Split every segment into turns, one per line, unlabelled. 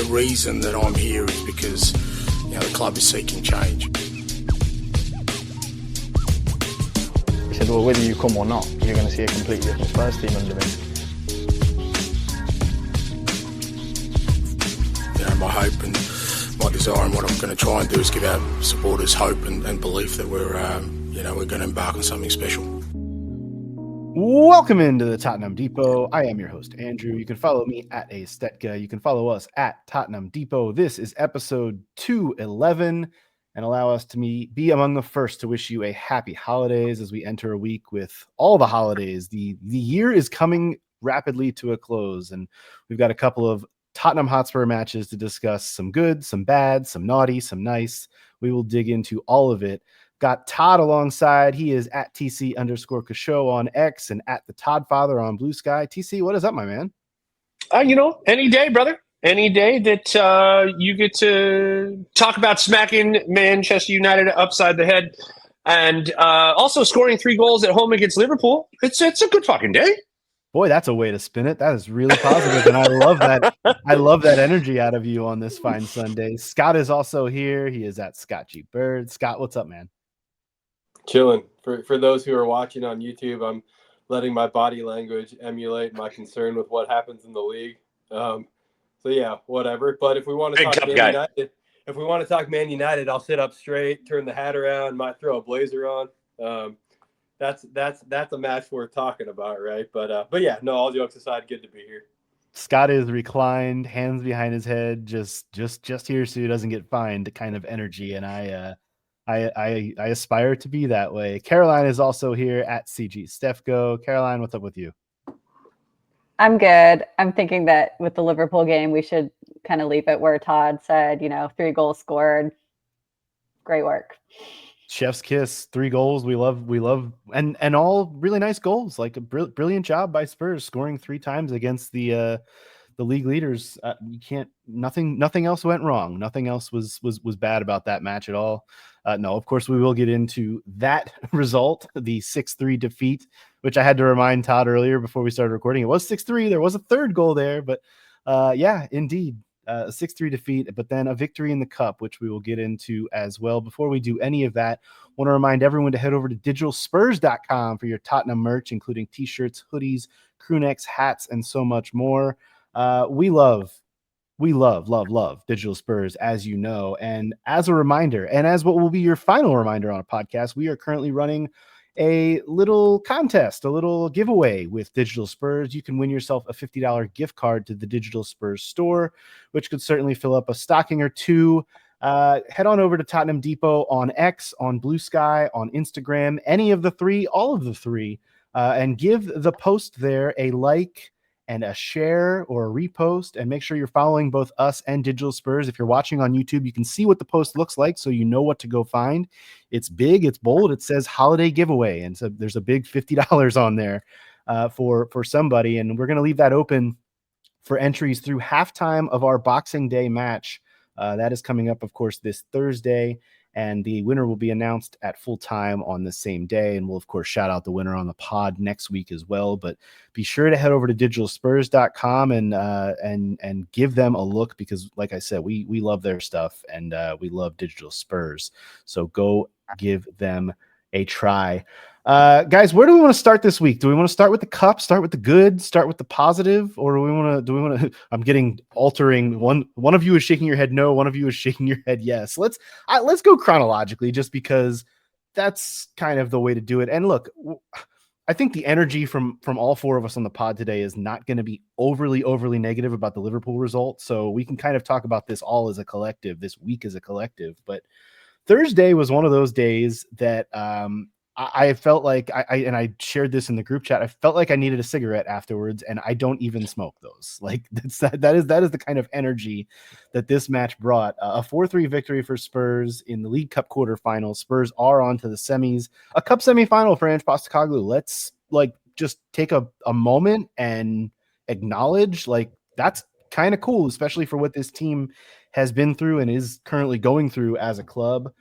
reason that I'm here is because the club is seeking change.
He said, well, whether you come or not, you're going to see a completely different Spurs team under me.
My hope and my desire and what I'm going to try and do is give our supporters hope and belief that we're going to embark on something special.
Welcome into the Tottenham Depot. I am your host, Andrew. You can follow me at Stetka. You can follow us at Tottenham Depot. This is episode 211, and allow us to be among the first to wish you a happy holidays as we enter a week with all the holidays. The year is coming rapidly to a close, and we've got a couple of Tottenham Hotspur matches to discuss, some good, some bad, some naughty, some nice. We will dig into all of it. Got Todd alongside. He is at TC_Kasho on X and at the Todd Father on Blue Sky. TC, what is up, my man?
Any day, brother. Any day that you get to talk about smacking Manchester United upside the head and also scoring 3 goals at home against Liverpool. It's a good fucking day.
Boy, that's a way to spin it. That is really positive, and I love that. I love that energy out of you on this fine Sunday. Scott is also here. He is at Scott G. Bird. Scott, what's up, man?
Chilling. For those who are watching on YouTube, I'm letting my body language emulate my concern with what happens in the league. So yeah, whatever. But if we want to talk Man United, I'll sit up straight, turn the hat around, might throw a blazer on. That's a match worth talking about, right? But yeah, no, all jokes aside, good to be here.
Scott is reclined, hands behind his head, just here so he doesn't get fined kind of energy, and I aspire to be that way. Caroline is also here at CG Stefko. Caroline, what's up with you?
I'm good. I'm thinking that with the Liverpool game, we should kind of leave it where Todd said, 3 goals scored. Great work.
Chef's kiss, 3 goals. We love, and all really nice goals. Like a brilliant job by Spurs scoring 3 times against the league leaders. Nothing else went wrong. Nothing else was bad about that match at all. No, of course we will get into that result, the 6-3 defeat, which I had to remind Todd earlier before we started recording. It was 6-3. There was a 3rd goal there, but yeah, indeed. A 6-3 defeat, but then a victory in the cup, which we will get into as well. Before we do any of that, I want to remind everyone to head over to digitalspurs.com for your Tottenham merch, including t-shirts, hoodies, crew necks, hats, and so much more. We love Digital Spurs, as you know. And as a reminder, and as what will be your final reminder on a podcast, we are currently running a little contest, a little giveaway with Digital Spurs. You can win yourself a $50 gift card to the Digital Spurs store, which could certainly fill up a stocking or two. Head on over to Tottenham Depot on X, on Blue Sky, on Instagram, any of the 3, all of the 3, and give the post there a like and a share or a repost, and make sure you're following both us and Digital Spurs. If you're watching on YouTube, you can see what the post looks like, so you know what to go find. It's big, it's bold, it says holiday giveaway, and so there's a big $50 on there for somebody, and we're going to leave that open for entries through halftime of our Boxing Day match. That is coming up, of course, this Thursday, and the winner will be announced at full time on the same day. And we'll, of course, shout out the winner on the pod next week as well. But be sure to head over to digitalspurs.com and give them a look, because, like I said, we love their stuff, and we love Digital Spurs. So go give them a try. Guys, where do we want to start this week? Do we want to start with the cup, start with the good, start with the positive, or do we want to I'm getting altering. One of you is shaking your head no, one of you is shaking your head yes. Let's go chronologically, just because that's kind of the way to do it. And look, I think the energy from all 4 of us on the pod today is not going to be overly negative about the Liverpool result. So we can kind of talk about this all as a collective, this week as a collective. But Thursday was one of those days that I felt like I shared this in the group chat. I felt like I needed a cigarette afterwards, and I don't even smoke those. Like that is the kind of energy that this match brought. A 4-3 victory for Spurs in the League Cup quarterfinals. Spurs are on to the semis, a cup semifinal for Ange Postecoglou. Let's just take a moment and acknowledge that's kind of cool, especially for what this team has been through and is currently going through as a club.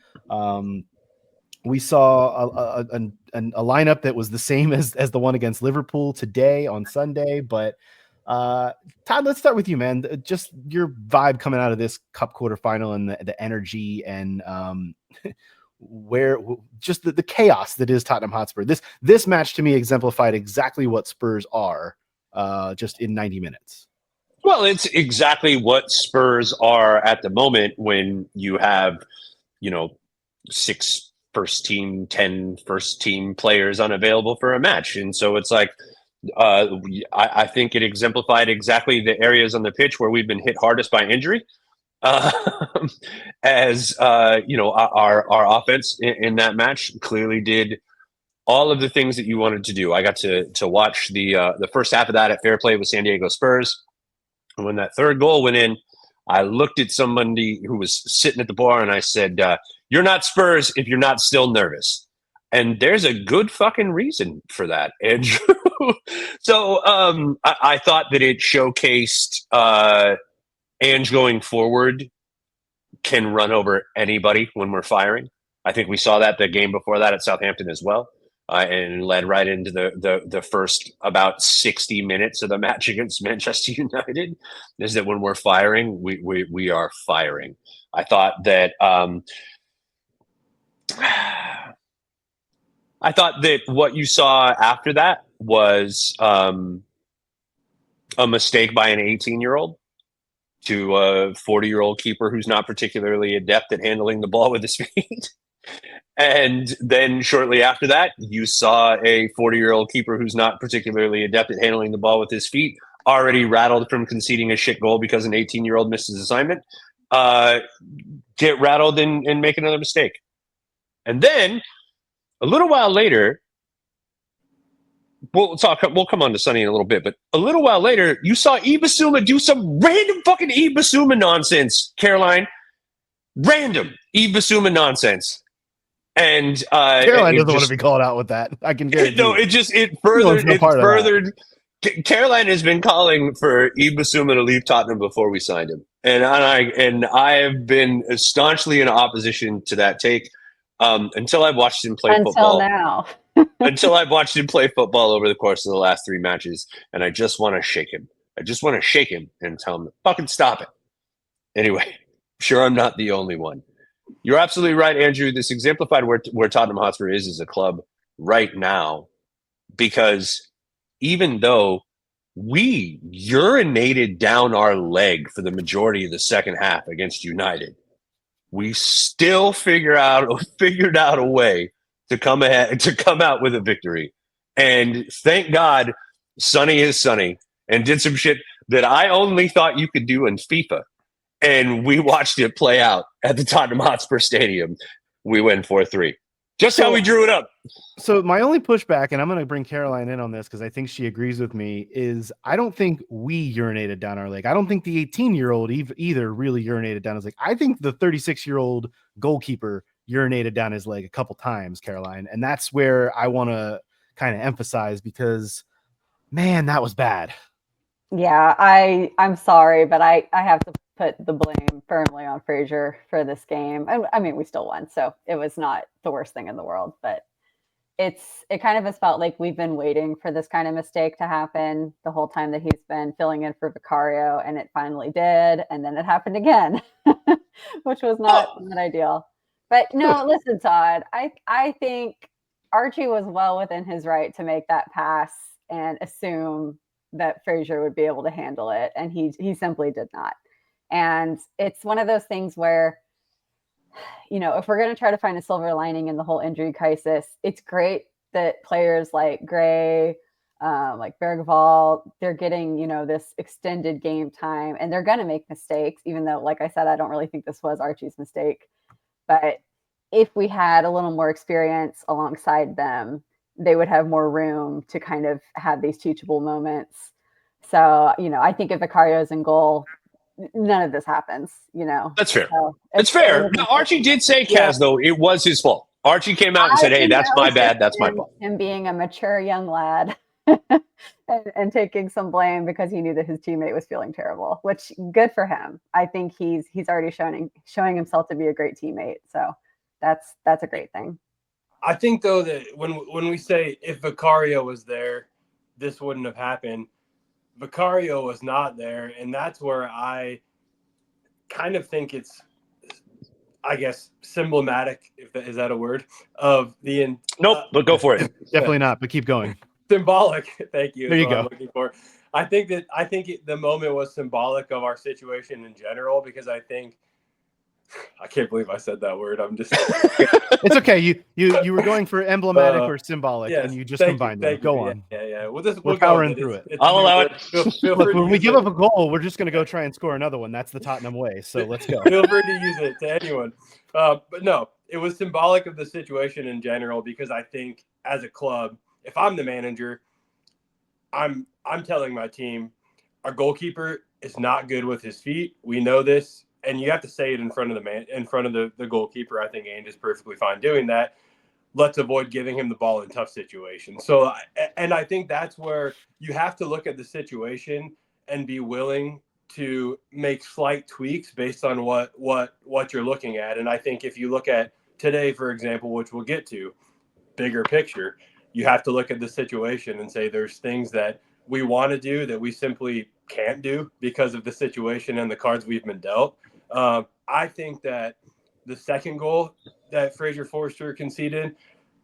We saw a lineup that was the same as the one against Liverpool today on Sunday, but Todd, let's start with you, man. Just your vibe coming out of this Cup quarterfinal and the energy and where just the chaos that is Tottenham Hotspur. This match to me exemplified exactly what Spurs are just in 90 minutes.
Well, it's exactly what Spurs are at the moment when you have, 6 first team, 10 first team players unavailable for a match. And so it's like, I think it exemplified exactly the areas on the pitch where we've been hit hardest by injury. As our offense in that match clearly did all of the things that you wanted to do. I got to watch the first half of that at Fair Play with San Diego Spurs. And when that third goal went in, I looked at somebody who was sitting at the bar and I said, "You're not Spurs if you're not still nervous." And there's a good fucking reason for that, Andrew. So I thought that it showcased Ange going forward can run over anybody when we're firing. I think we saw that the game before that at Southampton as well, and led right into the first about 60 minutes of the match against Manchester United. Is that when we're firing, we are firing. I thought that what you saw after that was a mistake by an 18-year-old to a 40-year-old keeper who's not particularly adept at handling the ball with his feet. And then shortly after that, you saw a 40-year-old keeper who's not particularly adept at handling the ball with his feet, already rattled from conceding a shit goal because an 18-year-old missed his assignment, get rattled and make another mistake. And then a little while later, we'll come on to Sonny in a little bit, but a little while later, you saw Ibasuma do some random fucking Ibasuma nonsense, Caroline. Random Ibasuma nonsense. And
Caroline doesn't want to be called out with that. I can guarantee.
No, it furthered. Caroline has been calling for Ibasuma to leave Tottenham before we signed him, and I have been staunchly in opposition to that take until I've watched him play football.
Until now.
Until I've watched him play football over the course of the last 3 matches, and I just want to shake him. I just want to shake him and tell him to fucking stop it. Anyway, I'm sure I'm not the only one. You're absolutely right, Andrew. This exemplified where Tottenham Hotspur is as a club right now, because even though we urinated down our leg for the majority of the second half against United, we still figured out a way to come out with a victory. And thank God Sonny is Sonny and did some shit that I only thought you could do in FIFA. And we watched it play out at the Tottenham Hotspur Stadium. We win 4-3. Just how we drew it up.
So my only pushback, and I'm going to bring Caroline in on this because I think she agrees with me, is I don't think we urinated down our leg. I don't think the 18-year-old either really urinated down his leg. I think the 36-year-old goalkeeper urinated down his leg a couple times, Caroline. And that's where I want to kind of emphasize, because, man, that was bad.
Yeah, I'm sorry, but I have to put the blame firmly on Frazier for this game. I mean, we still won, so it was not the worst thing in the world, but it kind of has felt like we've been waiting for this kind of mistake to happen the whole time that he's been filling in for Vicario, and it finally did, and then it happened again, which was not ideal. But no, listen, Todd, I think Archie was well within his right to make that pass and assume that Frazier would be able to handle it, and he simply did not. And it's one of those things where, if we're going to try to find a silver lining in the whole injury crisis, it's great that players like Gray, like Bergvall, they're getting, this extended game time, and they're going to make mistakes, even though, like I said, I don't really think this was Archie's mistake. But if we had a little more experience alongside them, they would have more room to kind of have these teachable moments. So, I think if Vicario's in goal, none of this happens,
That's fair.
So
it's fair. Now, Archie did say, Kaz, though, it was his fault. Archie came out and said, hey, that's my bad. That's my fault.
Him being a mature young lad and taking some blame because he knew that his teammate was feeling terrible, which good for him. I think he's already showing himself to be a great teammate. So that's a great thing.
I think, though, that when we say if Vicario was there, this wouldn't have happened. Vicario was not there, and that's where I kind of think it's, I guess, symptomatic, is that a word, of the
Nope, but go for it.
Definitely not, but keep going.
Symbolic. Thank you.
There you
is what
go.
I'm looking for. I think the moment was symbolic of our situation in general, because I can't believe I said that word. I'm just.
It's okay. You were going for emblematic or symbolic,
yes,
and you just combined them. Go on.
Yeah.
We're
We'll
powering
go
through it.
It's
I'll allow it.
Feel
Look,
free
when
to
we
use
give
it.
up a goal, we're just going to go try and score another one. That's the Tottenham way. So let's go.
Feel free to use it to anyone. But no, it was symbolic of the situation in general, because I think as a club, if I'm the manager, I'm telling my team, our goalkeeper is not good with his feet. We know this, and you have to say it in front of the goalkeeper. I think Ainge is perfectly fine doing that. Let's avoid giving him the ball in tough situations. So, and I think that's where you have to look at the situation and be willing to make slight tweaks based on what you're looking at. And I think if you look at today, for example, which we'll get to, bigger picture, you have to look at the situation and say there's things that we want to do that we simply can't do because of the situation and the cards we've been dealt. I think that the second goal that Fraser Forster conceded,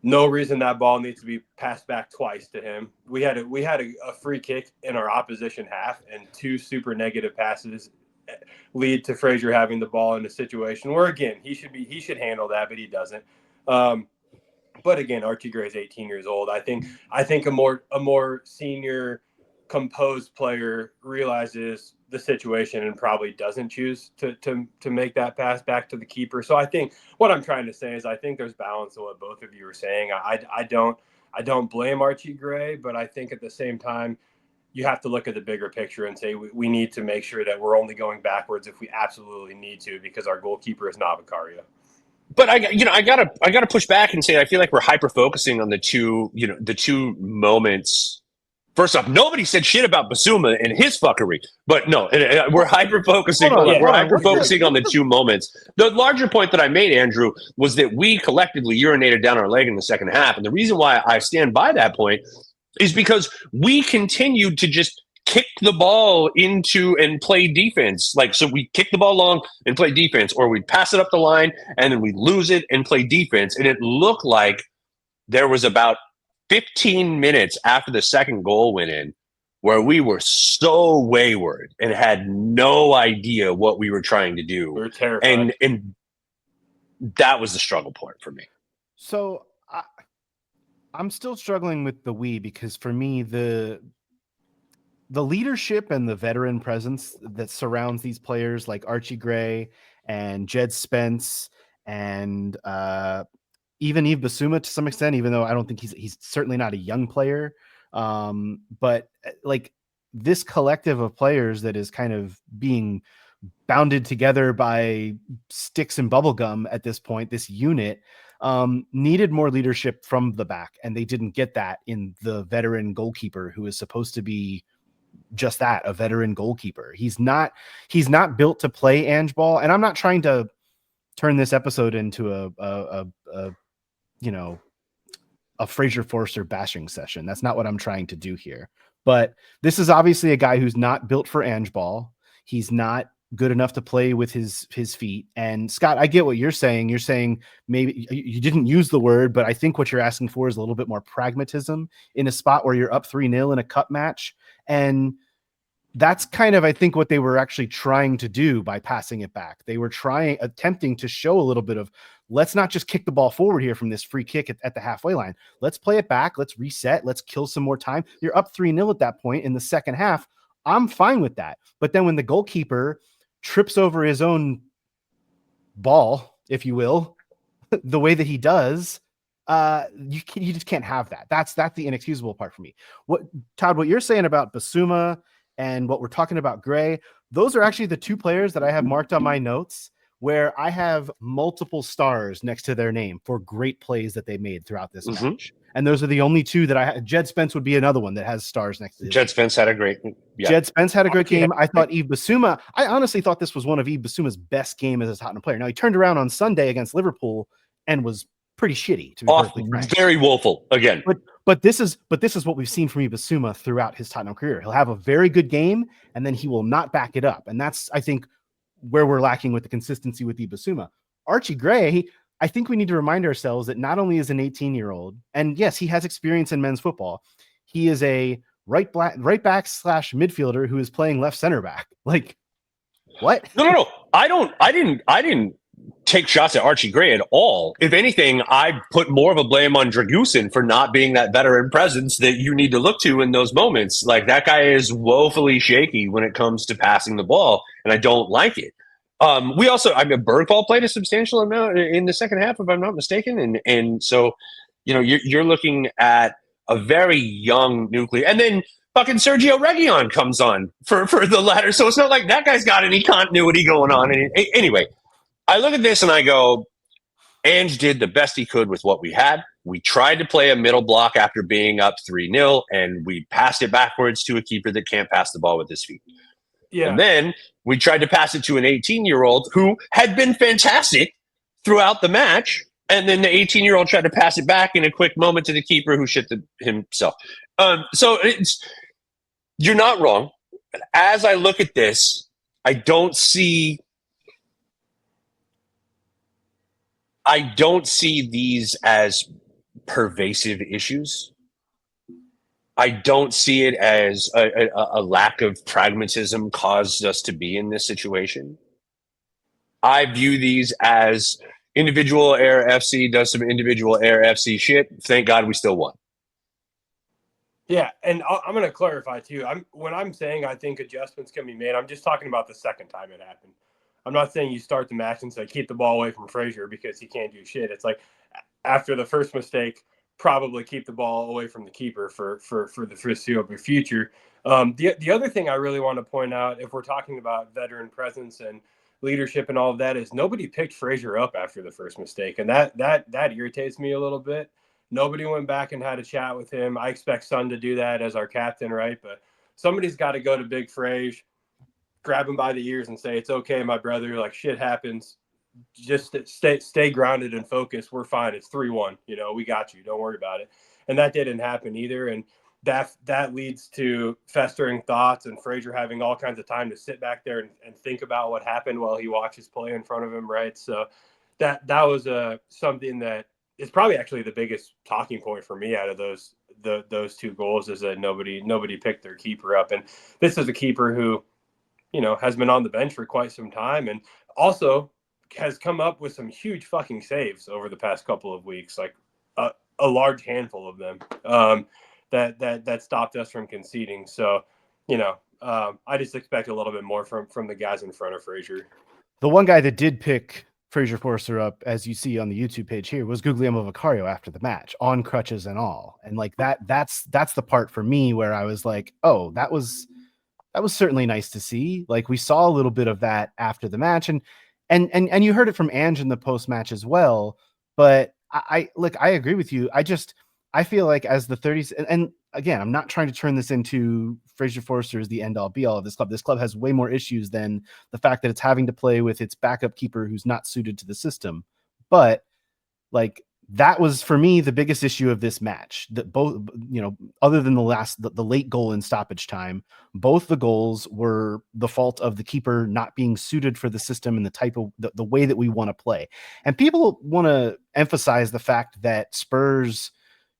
no reason that ball needs to be passed back twice to him. We had a free kick in our opposition half, and two super negative passes lead to Fraser having the ball in a situation where, again, he should handle that, but he doesn't. But again, Archie Gray is 18 years old. I think a more senior, composed player realizes the situation and probably doesn't choose to make that pass back to the keeper. So I think what I'm trying to say is I think there's balance in what both of you are saying. I don't blame Archie Gray, but I think at the same time you have to look at the bigger picture and say we need to make sure that we're only going backwards if we absolutely need to, because our goalkeeper is not Vicario.
But I gotta push back and say I feel like we're hyper focusing on the two moments. First off, nobody said shit about Basuma and his fuckery, but no, we're hyper focusing. We're hyper focusing on the two moments. The larger point that I made, Andrew, was that we collectively urinated down our leg in the second half, and the reason why I stand by that point is because we continued to just kick the ball into and play defense. So we kick the ball long and play defense, or we'd pass it up the line and then we'd lose it and play defense. And it looked like there was about 15 minutes after the second goal went in where we were so wayward and had no idea what we were trying to do.
We were terrified.
And that was the struggle point for me.
So I'm still struggling with the we, because for me, the leadership and the veteran presence that surrounds these players like Archie Gray and Jed Spence and even Yves Bissouma to some extent, even though I don't think he's certainly not a young player. But like this collective of players that is kind of being bounded together by sticks and bubblegum at this point, this unit needed more leadership from the back, and they didn't get that in the veteran goalkeeper who is supposed to be just that, a veteran goalkeeper. He's not built to play Ange ball. And I'm not trying to turn this episode into a Fraser Forster bashing session. That's not what I'm trying to do here. But this is obviously a guy who's not built for Ange ball. He's not good enough to play with his feet. And Scott, I get what you're saying. You're saying maybe you didn't use the word, but I think what you're asking for is a little bit more pragmatism in a spot where you're up 3-0 in a cup match. And that's kind of, I think, what they were actually trying to do by passing it back. They were attempting to show a little bit of, let's not just kick the ball forward here from this free kick at the halfway line. Let's play it back. Let's reset. Let's kill some more time. You're up 3-0 at that point in the second half. I'm fine with that. But then when the goalkeeper trips over his own ball, if you will, the way that he does, you just can't have that. That's the inexcusable part for me. Todd, what you're saying about Bissouma and what we're talking about Gray, those are actually the two players that I have marked on my notes where I have multiple stars next to their name for great plays that they made throughout this match. And those are the only two that I had. Jed Spence would be another one that has stars next to his
Jed Spence had a great
Jed Spence had a great game. I thought Yves Bissouma, I honestly thought this was one of Yves Bissouma's best game as a Tottenham player. Now, he turned around on Sunday against Liverpool and was pretty shitty, to be perfectly frank.
Very woeful again.
But this is what we've seen from Ibasuma throughout his Tottenham career. He'll have a very good game, and then he will not back it up. And that's, I think, where we're lacking with the consistency with Ibasuma. Archie Gray, I think we need to remind ourselves that not only is an 18-year-old, and yes, he has experience in men's football, he is a right back / midfielder who is playing left center back. Like, what?
No. I didn't take shots at Archie Gray at all. If anything, I put more of a blame on Dragusin for not being that veteran presence that you need to look to in those moments. Like, that guy is woefully shaky when it comes to passing the ball, and I don't like it. We also, Bergvall played a substantial amount in the second half, if I'm not mistaken, and so, you know, you're looking at a very young nuclear, and then fucking Sergio Reguilon comes on for the latter, so it's not like that guy's got any continuity going on. And anyway, I look at this and I go, Ange did the best he could with what we had. We tried to play a middle block after being up 3-0, and we passed it backwards to a keeper that can't pass the ball with his feet. Yeah. And then we tried to pass it to an 18-year-old who had been fantastic throughout the match. And then the 18-year-old tried to pass it back in a quick moment to the keeper who shit himself. So you're not wrong. As I look at this, I don't see these as pervasive issues. I don't see it as a lack of pragmatism caused us to be in this situation. I view these as individual Air FC does some individual Air FC shit. Thank God we still won.
Yeah, and I'm going to clarify too. When I'm saying I think adjustments can be made, I'm just talking about the second time it happened. I'm not saying you start the match and say keep the ball away from Frazier because he can't do shit. It's like after the first mistake, probably keep the ball away from the keeper for the foreseeable future. The other thing I really want to point out, if we're talking about veteran presence and leadership and all of that, is nobody picked Frazier up after the first mistake, and that irritates me a little bit. Nobody went back and had a chat with him. I expect Son to do that as our captain, right? But somebody's got to go to Big Frazier, grab him by the ears and say, "It's okay, my brother. Like, shit happens. Just stay grounded and focused. We're fine. It's 3-1. You know, we got you. Don't worry about it." And that didn't happen either. And that leads to festering thoughts and Frazier having all kinds of time to sit back there and think about what happened while he watches play in front of him, right? So that was something that is probably actually the biggest talking point for me out of those two goals, is that nobody picked their keeper up. And this is a keeper who, you know, has been on the bench for quite some time and also has come up with some huge fucking saves over the past couple of weeks, like a large handful of them that stopped us from conceding. So, you know, I just expect a little bit more from the guys in front of Frazier.
The one guy that did pick Frazier Forster up, as you see on the YouTube page here, was Guglielmo Vicario after the match, on crutches and all. And like that's the part for me where I was like, oh, that was certainly nice to see. Like, we saw a little bit of that after the match, and you heard it from Ange in the post match as well. But I agree with you. I feel like as the 30s, and again, I'm not trying to turn this into Frazier Forster is the end all be all of this club. This club has way more issues than the fact that it's having to play with its backup keeper who's not suited to the system. But like, that was for me the biggest issue of this match. That both, you know, other than the late goal in stoppage time, both the goals were the fault of the keeper not being suited for the system and the type of the way that we want to play. And people want to emphasize the fact that Spurs,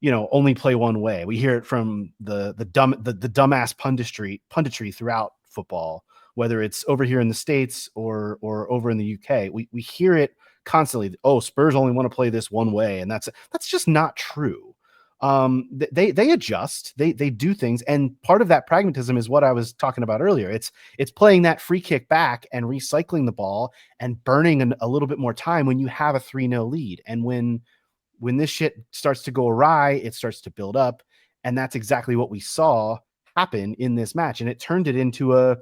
you know, only play one way. We hear it from the dumbass punditry throughout football, whether it's over here in the States or over in the UK. We hear it constantly. Oh, Spurs only want to play this one way, and that's just not true. They adjust, they do things, and part of that pragmatism is what I was talking about earlier. It's playing that free kick back and recycling the ball and burning a little bit more time when you have a 3-0 lead. And when this shit starts to go awry, it starts to build up, and that's exactly what we saw happen in this match. And it turned it into a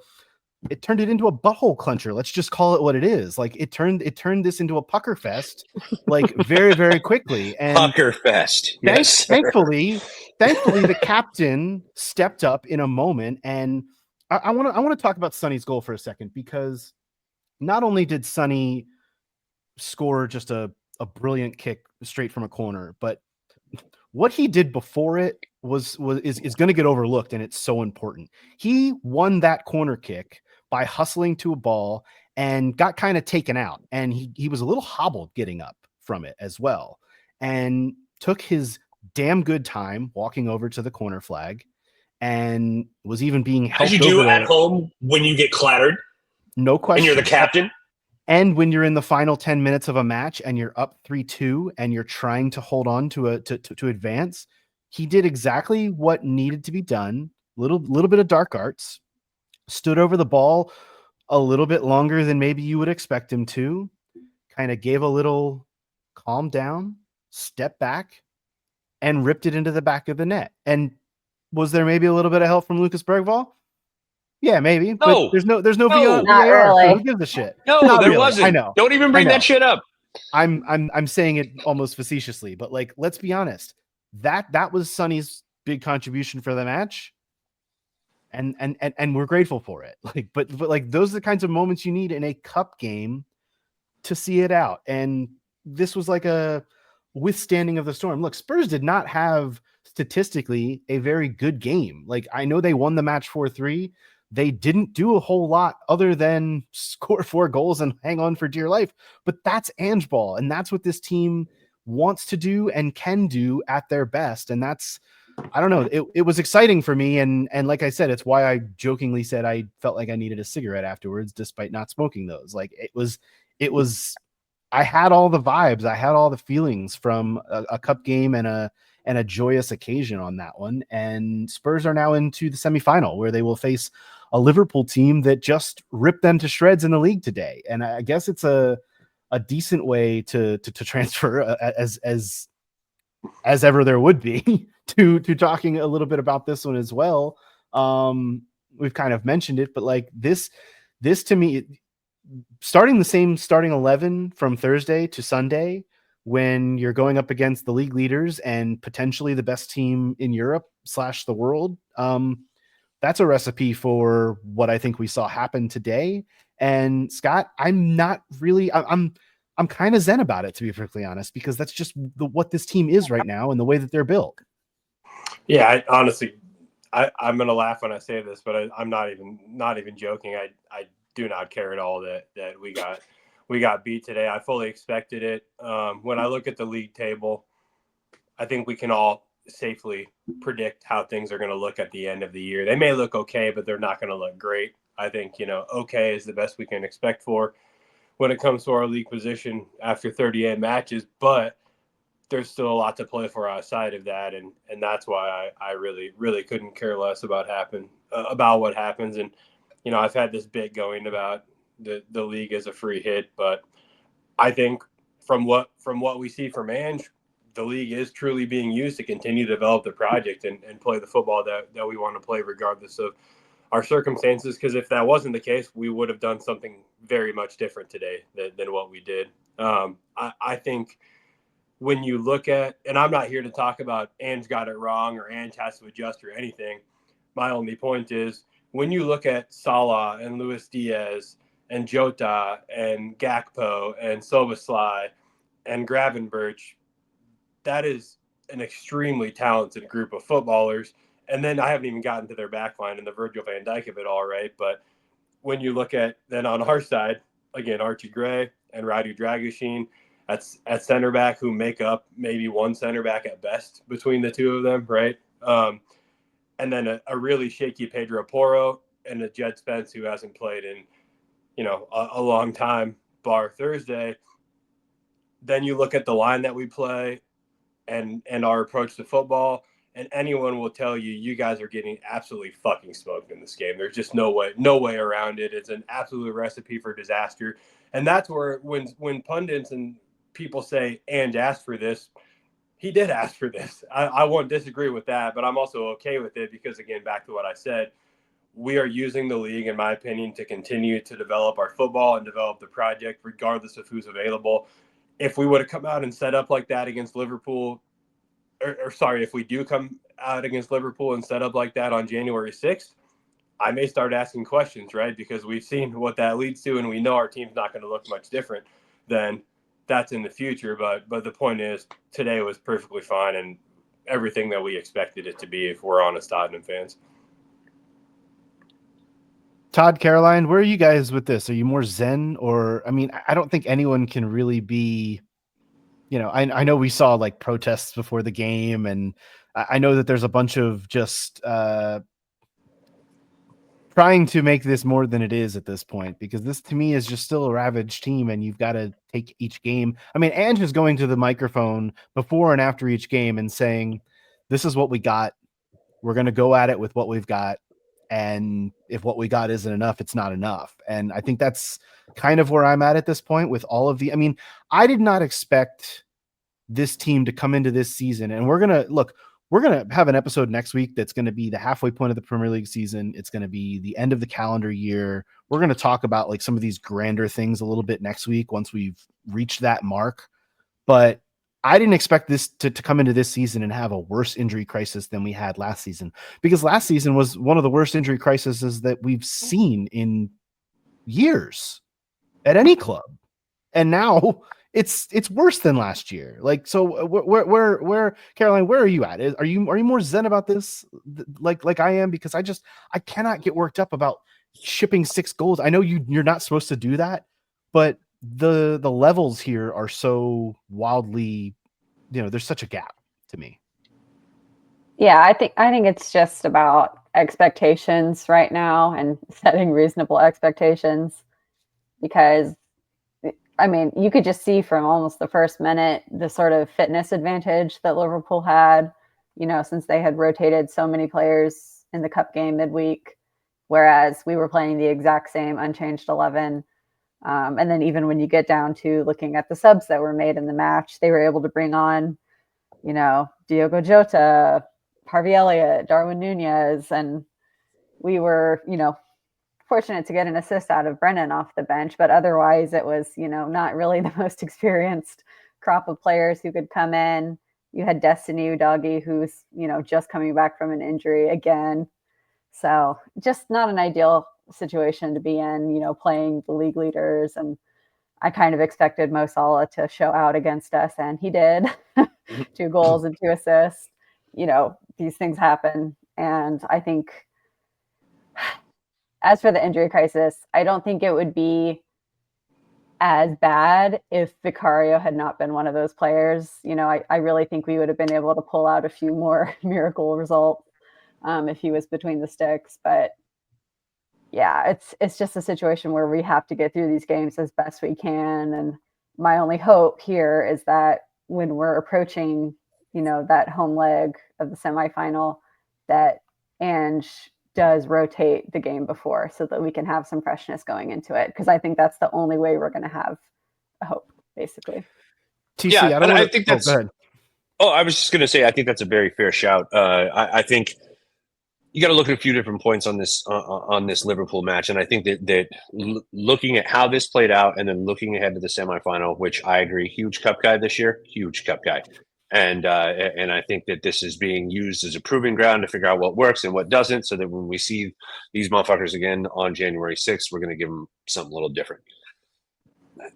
butthole clencher. Let's just call it what it is. Like, it turned this into a pucker fest, like, very, very quickly. And
pucker fest. Yes.
Thankfully, the captain stepped up in a moment. And I want to talk about Sonny's goal for a second, because not only did Sonny score just a brilliant kick straight from a corner, but what he did before it is going to get overlooked, and it's so important. He won that corner kick by hustling to a ball and got kind of taken out, and he was a little hobbled getting up from it as well, and took his damn good time walking over to the corner flag, and was even being helped
as you do
over
at home when you get clattered.
No question.
And you're the captain.
And when you're in the final 10 minutes of a match and you're up 3-2 and you're trying to hold on to advance, he did exactly what needed to be done. Little bit of dark arts, stood over the ball a little bit longer than maybe you would expect him to, kind of gave a little calm down, step back, and ripped it into the back of the net. And was there maybe a little bit of help from Lucas Bergvall? Yeah, maybe. But there's no VAR.
Not really.
So who gives a shit?
No,
Not
there
really.
wasn't.
I know.
Don't even bring that shit up.
I'm saying it almost facetiously, but like, let's be honest. That was Sonny's big contribution for the match. And we're grateful for it. Like, but like, those are the kinds of moments you need in a cup game to see it out. And this was like a withstanding of the storm. Look, Spurs did not have statistically a very good game. Like, I know they won the match 4-3. They didn't do a whole lot other than score 4 goals and hang on for dear life. But that's Ange ball, and that's what this team wants to do and can do at their best. And that's, I don't know, it was exciting for me. And like I said, it's why I jokingly said I felt like I needed a cigarette afterwards, despite not smoking those. Like, it was, I had all the vibes. I had all the feelings from a cup game and a joyous occasion on that one. And Spurs are now into the semifinal, where they will face a Liverpool team that just ripped them to shreds in the league today. And I guess it's a decent way to transfer as ever there would be to talking a little bit about this one as well. We've kind of mentioned it, but like this to me, starting the same starting 11 from Thursday to Sunday, when you're going up against the league leaders and potentially the best team in Europe / the world, that's a recipe for what I think we saw happen today. And Scott, I'm not really, I'm kind of zen about it, to be perfectly honest, because that's just what this team is right now and the way that they're built.
Yeah, I'm going to laugh when I say this, but I'm not even joking. I do not care at all that we got beat today. I fully expected it. When I look at the league table, I think we can all safely predict how things are going to look at the end of the year. They may look okay, but they're not going to look great. I think, okay is the best we can expect for when it comes to our league position after 38 matches, but there's still a lot to play for outside of that. And that's why I really, really couldn't care less about what happens. And, I've had this bit going about the league as a free hit, but I think from what we see from Ange, the league is truly being used to continue to develop the project and play the football that we want to play regardless of our circumstances. Because if that wasn't the case, we would have done something very much different today than what we did. I think when you look at, and I'm not here to talk about Ange got it wrong or Ange has to adjust or anything. My only point is when you look at Salah and Luis Diaz and Jota and Gakpo and Szoboszlai and Gravenberch, that is an extremely talented group of footballers. And then I haven't even gotten to their backline and the Virgil van Dijk of it all, right? But when you look at then on our side, again, Archie Gray and Radu Dragoshin at center back, who make up maybe one center back at best between the two of them, right? And then a really shaky Pedro Porro and a Jed Spence who hasn't played in, a long time, bar Thursday. Then you look at the line that we play and our approach to football, and anyone will tell you guys are getting absolutely fucking smoked in this game. There's just no way around it. It's an absolute recipe for disaster. And that's where when pundits and people say Ange asked for this, he did ask for this. I won't disagree with that, but I'm also okay with it because, again, back to what I said, we are using the league, in my opinion, to continue to develop our football and develop the project regardless of who's available. If we would have come out and set up like that against Liverpool, if we do come out against Liverpool and set up like that on January 6th, I may start asking questions, right? Because we've seen what that leads to, and we know our team's not going to look much different than that's in the future. But the point is, today was perfectly fine and everything that we expected it to be if we're honest Tottenham fans.
Todd, Caroline, where are you guys with this? Are you more zen, or I mean, I don't think anyone can really be, you know, I know we saw like protests before the game, and I know that there's a bunch of just trying to make this more than it is at this point, because this to me is just still a ravaged team, and you've got to take each game. I mean, Ange is going to the microphone before and after each game and saying, this is what we got. We're going to go at it with what we've got. And if what we got isn't enough, it's not enough. And I think that's kind of where I'm at this point with all of I mean, I did not expect this team to come into this season. And we're going to have an episode next week that's going to be the halfway point of the Premier League season. It's going to be the end of the calendar year. We're going to talk about like some of these grander things a little bit next week once we've reached that mark. But I didn't expect this to come into this season and have a worse injury crisis than we had last season, because last season was one of the worst injury crises that we've seen in years at any club. And now it's worse than last year. Like, so where Caroline, where are you at? Are you more zen about this? Like I am, because I cannot get worked up about shipping 6 goals. I know you're not supposed to do that, but the levels here are so wildly, you know, there's such a gap to me.
Yeah, I think it's just about expectations right now and setting reasonable expectations, because I mean, you could just see from almost the first minute the sort of fitness advantage that Liverpool had, you know, since they had rotated so many players in the cup game midweek, whereas we were playing the exact same unchanged 11. And then even when you get down to looking at the subs that were made in the match, they were able to bring on, you know, Diogo Jota, Harvey Elliott, Darwin Nunez, and we were, you know, fortunate to get an assist out of Brennan off the bench, but otherwise it was, you know, not really the most experienced crop of players who could come in. You had Destiny Udogie, who's, you know, just coming back from an injury again. So just not an ideal situation to be in, you know, playing the league leaders. And I kind of expected Mo Salah to show out against us, and he did. 2 goals and 2 assists. You know, these things happen. And I think as for the injury crisis, I don't think it would be as bad if Vicario had not been one of those players. You know, I really think we would have been able to pull out a few more miracle results if he was between the sticks. But yeah, it's just a situation where we have to get through these games as best we can. And my only hope here is that when we're approaching, you know, that home leg of the semifinal, that Ange does rotate the game before so that we can have some freshness going into it. Because I think that's the only way we're going to have a hope, basically.
TC,
yeah, I think that's.
Go ahead.
Oh, I was just going to say, I think that's a very fair shout. I think you got to look at a few different points on this Liverpool match, and I think that looking at how this played out, and then looking ahead to the semifinal, which I agree, huge cup guy this year, huge cup guy, and I think that this is being used as a proving ground to figure out what works and what doesn't, so that when we see these motherfuckers again on January 6th, we're going to give them something a little different.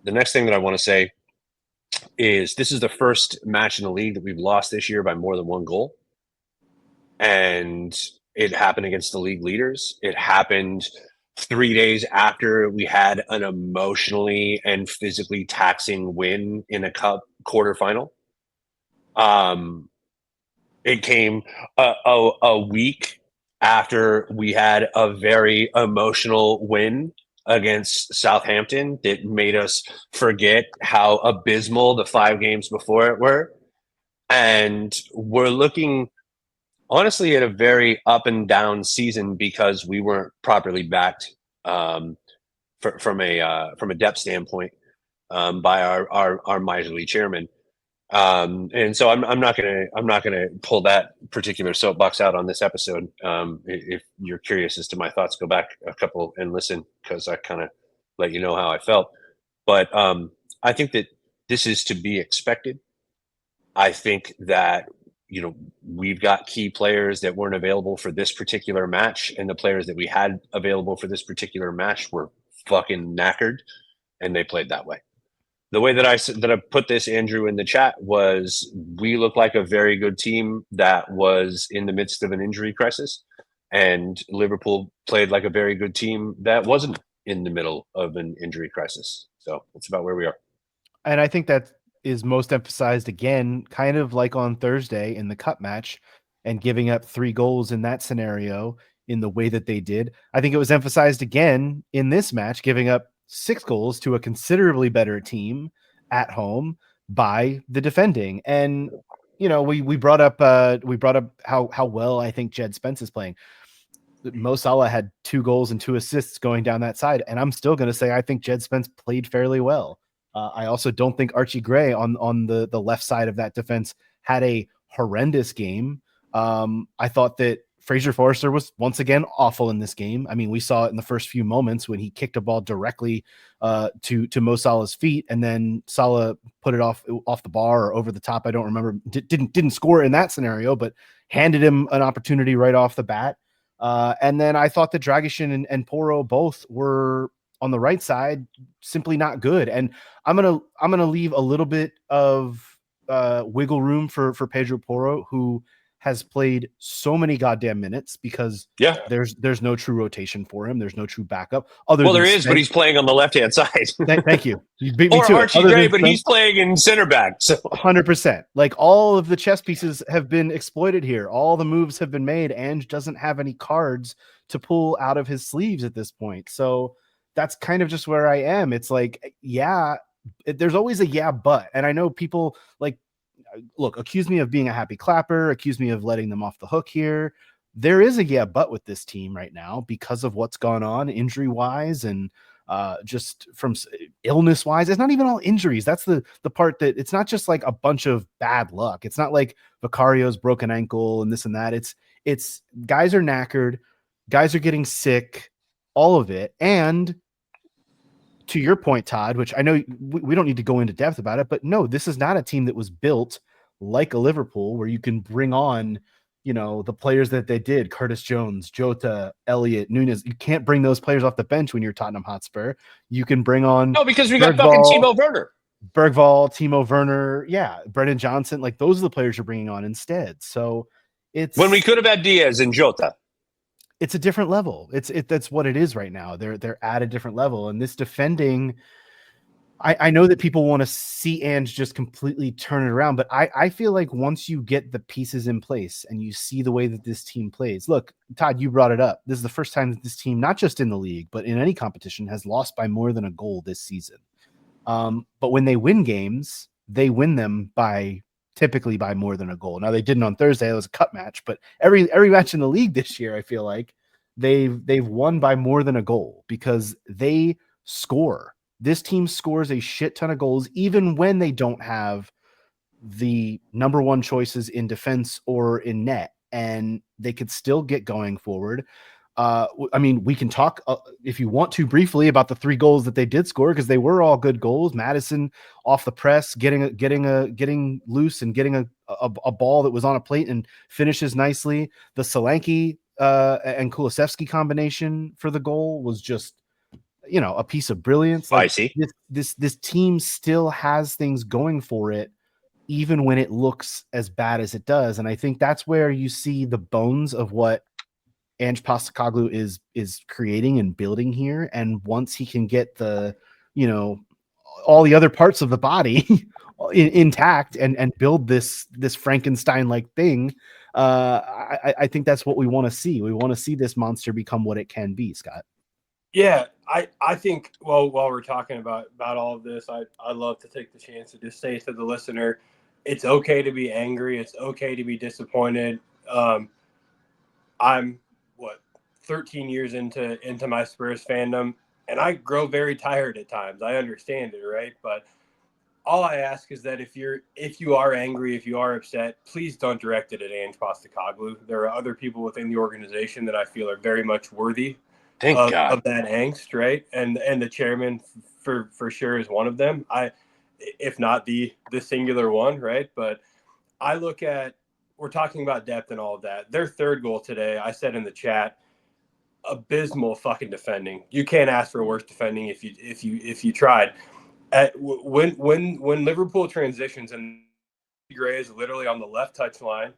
The next thing that I want to say is this is the first match in the league that we've lost this year by more than 1 goal, and it happened against the league leaders. It happened 3 days after we had an emotionally and physically taxing win in a cup quarterfinal. It came a week after we had a very emotional win against Southampton that made us forget how abysmal the 5 games before it were. And we're looking honestly at a very up and down season because we weren't properly backed from a depth standpoint by our miserly chairman. And so I'm not gonna pull that particular soapbox out on this episode. If you're curious as to my thoughts, go back a couple and listen, because I kind of let you know how I felt. But I think that this is to be expected. I think that, you know, we've got key players that weren't available for this particular match, and the players that we had available for this particular match were fucking knackered, and they played that way. the way that I put this, Andrew, in the chat was we look like a very good team that was in the midst of an injury crisis, and Liverpool played like a very good team that wasn't in the middle of an injury crisis. So that's about where we are.
And I think that is most emphasized again, kind of like on Thursday in the cup match, and giving up 3 goals in that scenario in the way that they did. I think it was emphasized again in this match, giving up 6 goals to a considerably better team at home by the defending. And you know, we brought up how well I think Jed Spence is playing. Mo Salah had 2 goals and 2 assists going down that side, and I'm still going to say I think Jed Spence played fairly well. I also don't think Archie Gray on the left side of that defense had a horrendous game. I thought that Fraser Forrester was once again awful in this game. I mean, we saw it in the first few moments when he kicked a ball directly to Mo Salah's feet, and then Salah put it off the bar or over the top. I don't remember. Didn't score in that scenario, but handed him an opportunity right off the bat. And then I thought that Dragishin and Porro both were on the right side simply not good. And I'm gonna leave a little bit of wiggle room for Pedro Porro, who has played so many goddamn minutes because there's no true rotation for him. There's no true backup.
There is, but he's playing on the left-hand side.
Thank you. You beat me
or
to
Archie
it.
Gray, but he's playing in center back. So
100%. Like all of the chess pieces have been exploited here. All the moves have been made. Ange doesn't have any cards to pull out of his sleeves at this point. So that's kind of just where I am. It's like, there's always a but. And I know people like, look, accuse me of being a happy clapper, accuse me of letting them off the hook here. There is a but with this team right now because of what's gone on injury wise and just from illness wise. It's not even all injuries. That's the part that it's not just like a bunch of bad luck. It's not like Vicario's broken ankle and this and that. It's guys are knackered, guys are getting sick, all of it. And to your point, Todd, which I know we don't need to go into depth about it, but no, this is not a team that was built like a Liverpool where you can bring on, you know, the players that they did, Curtis Jones, Jota, Elliott, Nunez. You can't bring those players off the bench when you're Tottenham Hotspur. You can bring on
because we got fucking Timo Werner.
Bergvall, Timo Werner, Brennan Johnson. Like those are the players you're bringing on instead. So it's
when we could have had Diaz and Jota.
It's a different level. That's what it is right now. They're at a different level, and this defending. I know that people want to see Ange just completely turn it around, but I feel like once you get the pieces in place and you see the way that this team plays. Look, Todd, you brought it up. This is the first time that this team, not just in the league but in any competition, has lost by more than a goal this season. But when they win games, they win them typically by more than a goal. Now they didn't on Thursday. It was a cup match, but every match in the league this year, I feel like they've won by more than a goal because they score. This team scores a shit ton of goals, even when they don't have the number one choices in defense or in net, and they could still get going forward. I mean, we can talk if you want to briefly about the 3 goals that they did score because they were all good goals. Madison off the press, getting loose and getting a ball that was on a plate and finishes nicely. The Solanke and Kulusevski combination for the goal was just, you know, a piece of brilliance.
Like, I see
this team still has things going for it, even when it looks as bad as it does. And I think that's where you see the bones of what Ange Postecoglou is creating and building here. And once he can get the, you know, all the other parts of the body intact and build this Frankenstein-like thing, I think that's what we want to see. We want to see this monster become what it can be, Scott.
Yeah, I think, well, while we're talking about all of this, I love to take the chance to just say to the listener, it's okay to be angry. It's okay to be disappointed. I'm 13 years into my Spurs fandom, and I grow very tired at times. I understand it, right? But all I ask is that if you are angry, if you are upset, please don't direct it at Ange Postecoglou. There are other people within the organization that I feel are very much worthy of that angst, right? And the chairman for sure is one of them. If not the singular one, right? But I look at, we're talking about depth and all of that. Their 3rd goal today, I said in the chat, abysmal fucking defending. You can't ask for worse defending if you tried. When Liverpool transitions and Gray is literally on the left touch line,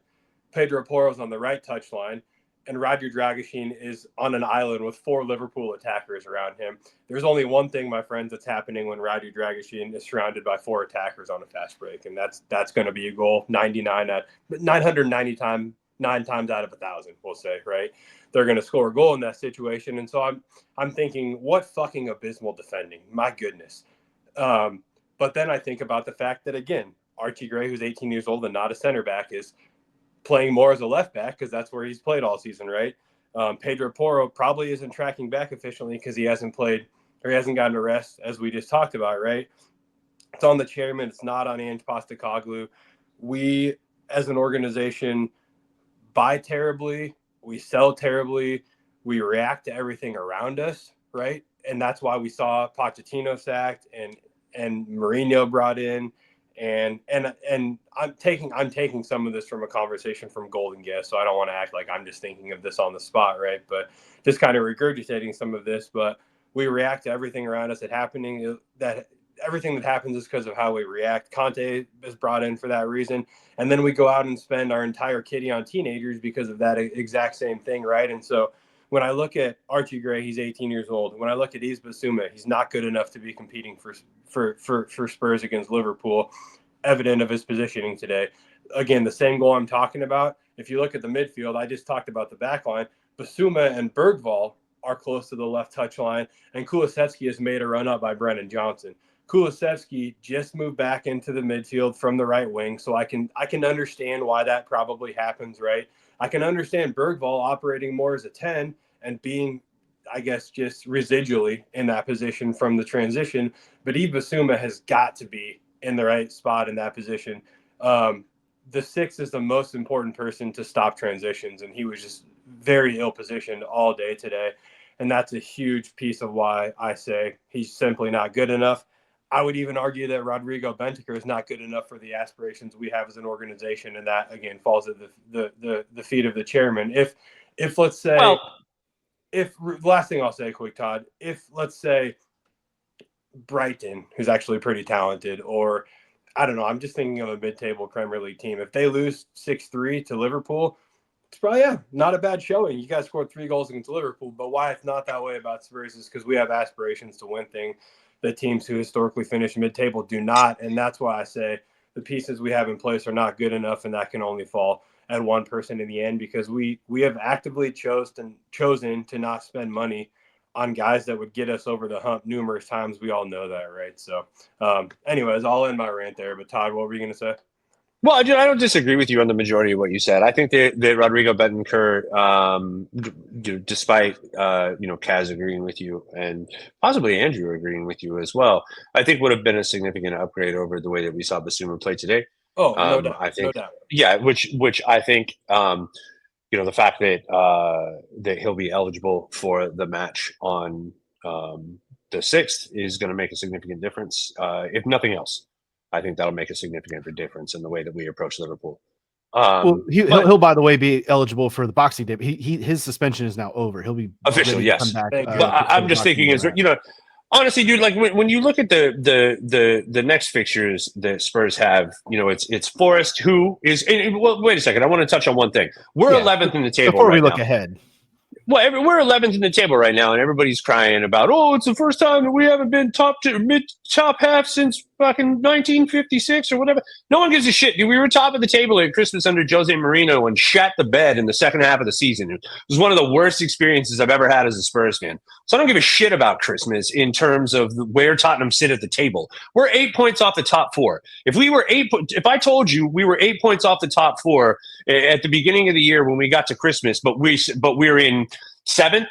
Pedro Porro's on the right touch line, and Roger Dragusin is on an island with 4 Liverpool attackers around him. There's only one thing, my friends, that's happening when Roger Dragusin is surrounded by 4 attackers on a fast break, and that's going to be a goal 990 times, 9 times out of 1,000, we'll say, right? They're going to score a goal in that situation, and so I'm thinking, what fucking abysmal defending, my goodness. But then I think about the fact that, again, Archie Gray, who's 18 years old and not a center back, is playing more as a left back because that's where he's played all season, right? Pedro Porro probably isn't tracking back efficiently because he hasn't played or he hasn't gotten a rest, as we just talked about, right? It's on the chairman. It's not on Ange Postecoglou. We, as an organization, buy terribly. We sell terribly. We react to everything around us, right? And that's why we saw Pochettino sacked and Mourinho brought in. And I'm taking some of this from a conversation from Golden Guest, so I don't want to act like I'm just thinking of this on the spot, right? But just kind of regurgitating some of this. But we react to everything around us everything that happens is because of how we react. Conte is brought in for that reason, and then we go out and spend our entire kitty on teenagers because of that exact same thing, right? And so when I look at Archie Gray, he's 18 years old. When I look at Yves Bissouma, he's not good enough to be competing for Spurs against Liverpool, evident of his positioning today. Again, the same goal I'm talking about. If you look at the midfield, I just talked about the back line. Bissouma and Bergvall are close to the left touch line, and Kulusevski has made a run up by Brennan Johnson. Kulusevski just moved back into the midfield from the right wing, so I can understand why that probably happens, right? I can understand Bergvall operating more as a 10 and being, I guess, just residually in that position from the transition. But Yves Bissouma has got to be in the right spot in that position. The 6 is the most important person to stop transitions, and he was just very ill-positioned all day today. And that's a huge piece of why I say he's simply not good enough. I would even argue that Rodrigo Bentancur is not good enough for the aspirations we have as an organization, and that again falls at the feet of the chairman. If let's say, last thing I'll say, quick, Todd, if let's say Brighton, who's actually pretty talented, or I don't know, I'm just thinking of a mid-table Premier League team. If they lose 6-3 to Liverpool, it's probably not a bad showing. You guys scored 3 goals against Liverpool, but why it's not that way about Spurs is because we have aspirations to win things that teams who historically finish mid-table do not, and that's why I say the pieces we have in place are not good enough, and that can only fall at one person in the end because we have actively chosen to not spend money on guys that would get us over the hump numerous times. We all know that, right? So, anyways, I'll end my rant there. But Todd, what were you going to say?
Well, I don't disagree with you on the majority of what you said. I think that Rodrigo Bentancur, despite Kaz agreeing with you and possibly Andrew agreeing with you as well, I think would have been a significant upgrade over the way that we saw Bissouma play today.
Oh, no doubt.
I think,
no doubt.
Yeah, which I think, the fact that he'll be eligible for the match on the 6th is going to make a significant difference, if nothing else. I think that'll make a significant difference in the way that we approach Liverpool.
Well, he'll by the way be eligible for the Boxing Day. His suspension is now over. He'll be
officially, yes.
Come back,
but I'm just thinking honestly, dude, like when you look at the next fixtures that Spurs have, it's Forest, who is. Well, wait a second. I want to touch on one thing. We're 11th in the table
before we look
now.
ahead.
Well, we're 11th in the table right now, and everybody's crying about, it's the first time that we haven't been top half since fucking 1956 or whatever. No one gives a shit, dude. We were top of the table at Christmas under Jose Mourinho and shat the bed in the second half of the season. It was one of the worst experiences I've ever had as a Spurs fan. So I don't give a shit about Christmas in terms of where Tottenham sit at the table. We're 8 points off the top 4. If I told you we were 8 points off the top 4 at the beginning of the year when we got to Christmas, but we're in 7th,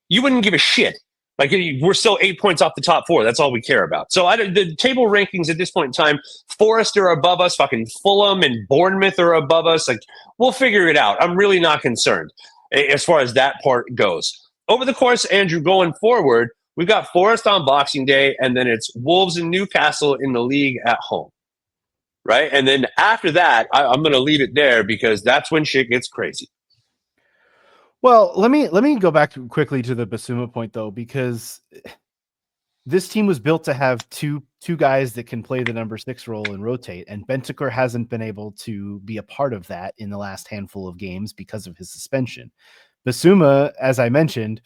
you wouldn't give a shit. Like, we're still 8 points off the top 4. That's all we care about. So the table rankings at this point in time, Forest are above us. Fucking Fulham and Bournemouth are above us. Like, we'll figure it out. I'm really not concerned as far as that part goes. Over the course, Andrew, going forward, we've got Forest on Boxing Day, and then it's Wolves and Newcastle in the league at home. Right? And then after that, I'm going to leave it there because that's when shit gets crazy.
Well, let me go back quickly to the Bissouma point though, because this team was built to have 2 two guys that can play the number 6 role and rotate, and Bentancur hasn't been able to be a part of that in the last handful of games because of his suspension. Basuma, as I mentioned,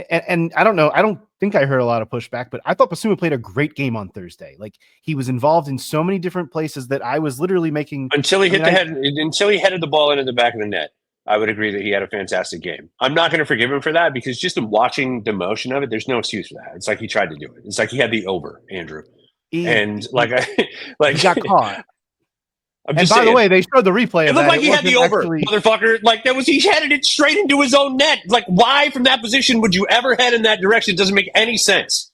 and I don't know, I don't think I heard a lot of pushback, but I thought Basuma played a great game on Thursday. Like, he was involved in so many different places that I was literally making
until he until he headed the ball into the back of the net. I would agree that he had a fantastic game. I'm not going to forgive him for that because just in watching the motion of it, there's no excuse for that. It's like he tried to do it. It's like he had the over, Andrew. He got
caught.
I'm
and by the way, they showed the replay.
It looked like he had the over, motherfucker. Like he headed it straight into his own net. Like, why from that position would you ever head in that direction? It doesn't make any sense.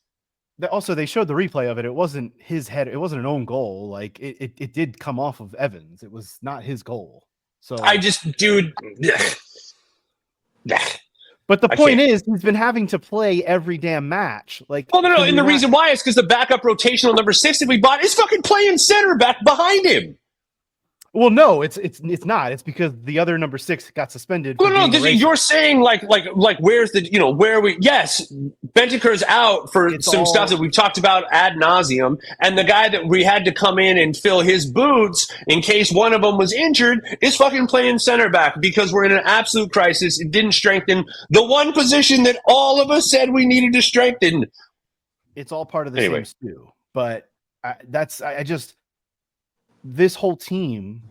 Also, they showed the replay of it. It wasn't his head. It wasn't an own goal. Like it did come off of Evans. It was not his goal. So
dude.
But the point is, he's been having to play every damn match. Like,
well, no, and the reason why is because the backup rotational number 6 that we bought is fucking playing center back behind him.
Well, no, it's not. It's because the other number 6 got suspended.
Well, no, you're saying like where's the where are we? Yes, Bentancur's out for some stuff that we've talked about ad nauseum, and the guy that we had to come in and fill his boots in case one of them was injured is fucking playing center back because we're in an absolute crisis. It didn't strengthen the one position that all of us said we needed to strengthen.
It's all part of the same stew, but this whole team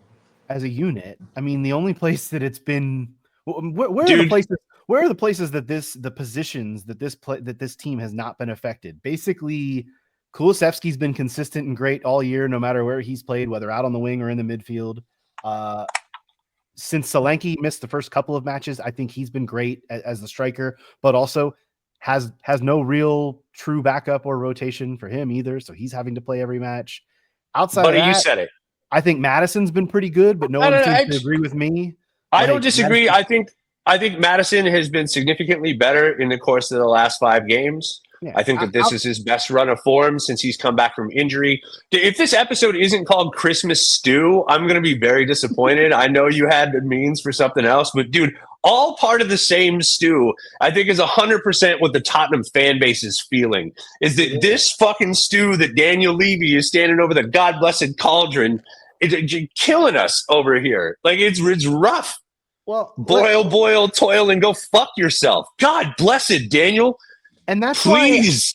as a unit, I mean, the only place that it's been where are the places that the positions that this team has not been affected? Basically, Kulusevski's been consistent and great all year, no matter where he's played, whether out on the wing or in the midfield. Since Solanke missed the first couple of matches, I think he's been great as the striker, but also has no real true backup or rotation for him either. So he's having to play every match. Outside of that, you
said it.
I think Madison's been pretty good, but no one seems to agree with me.
I don't disagree. Madison, I think Madison has been significantly better in the course of the last 5 games. Yeah, I think that this is his best run of form since he's come back from injury. If this episode isn't called Christmas Stew, I'm going to be very disappointed. I know you had the means for something else, but dude, all part of the same stew, I think is 100% what the Tottenham fan base is feeling, is that this fucking stew that Daniel Levy is standing over the God-blessed cauldron is killing us over here. Like, it's rough.
Well,
boil, toil, and go fuck yourself. God bless it, Daniel.
And that's
please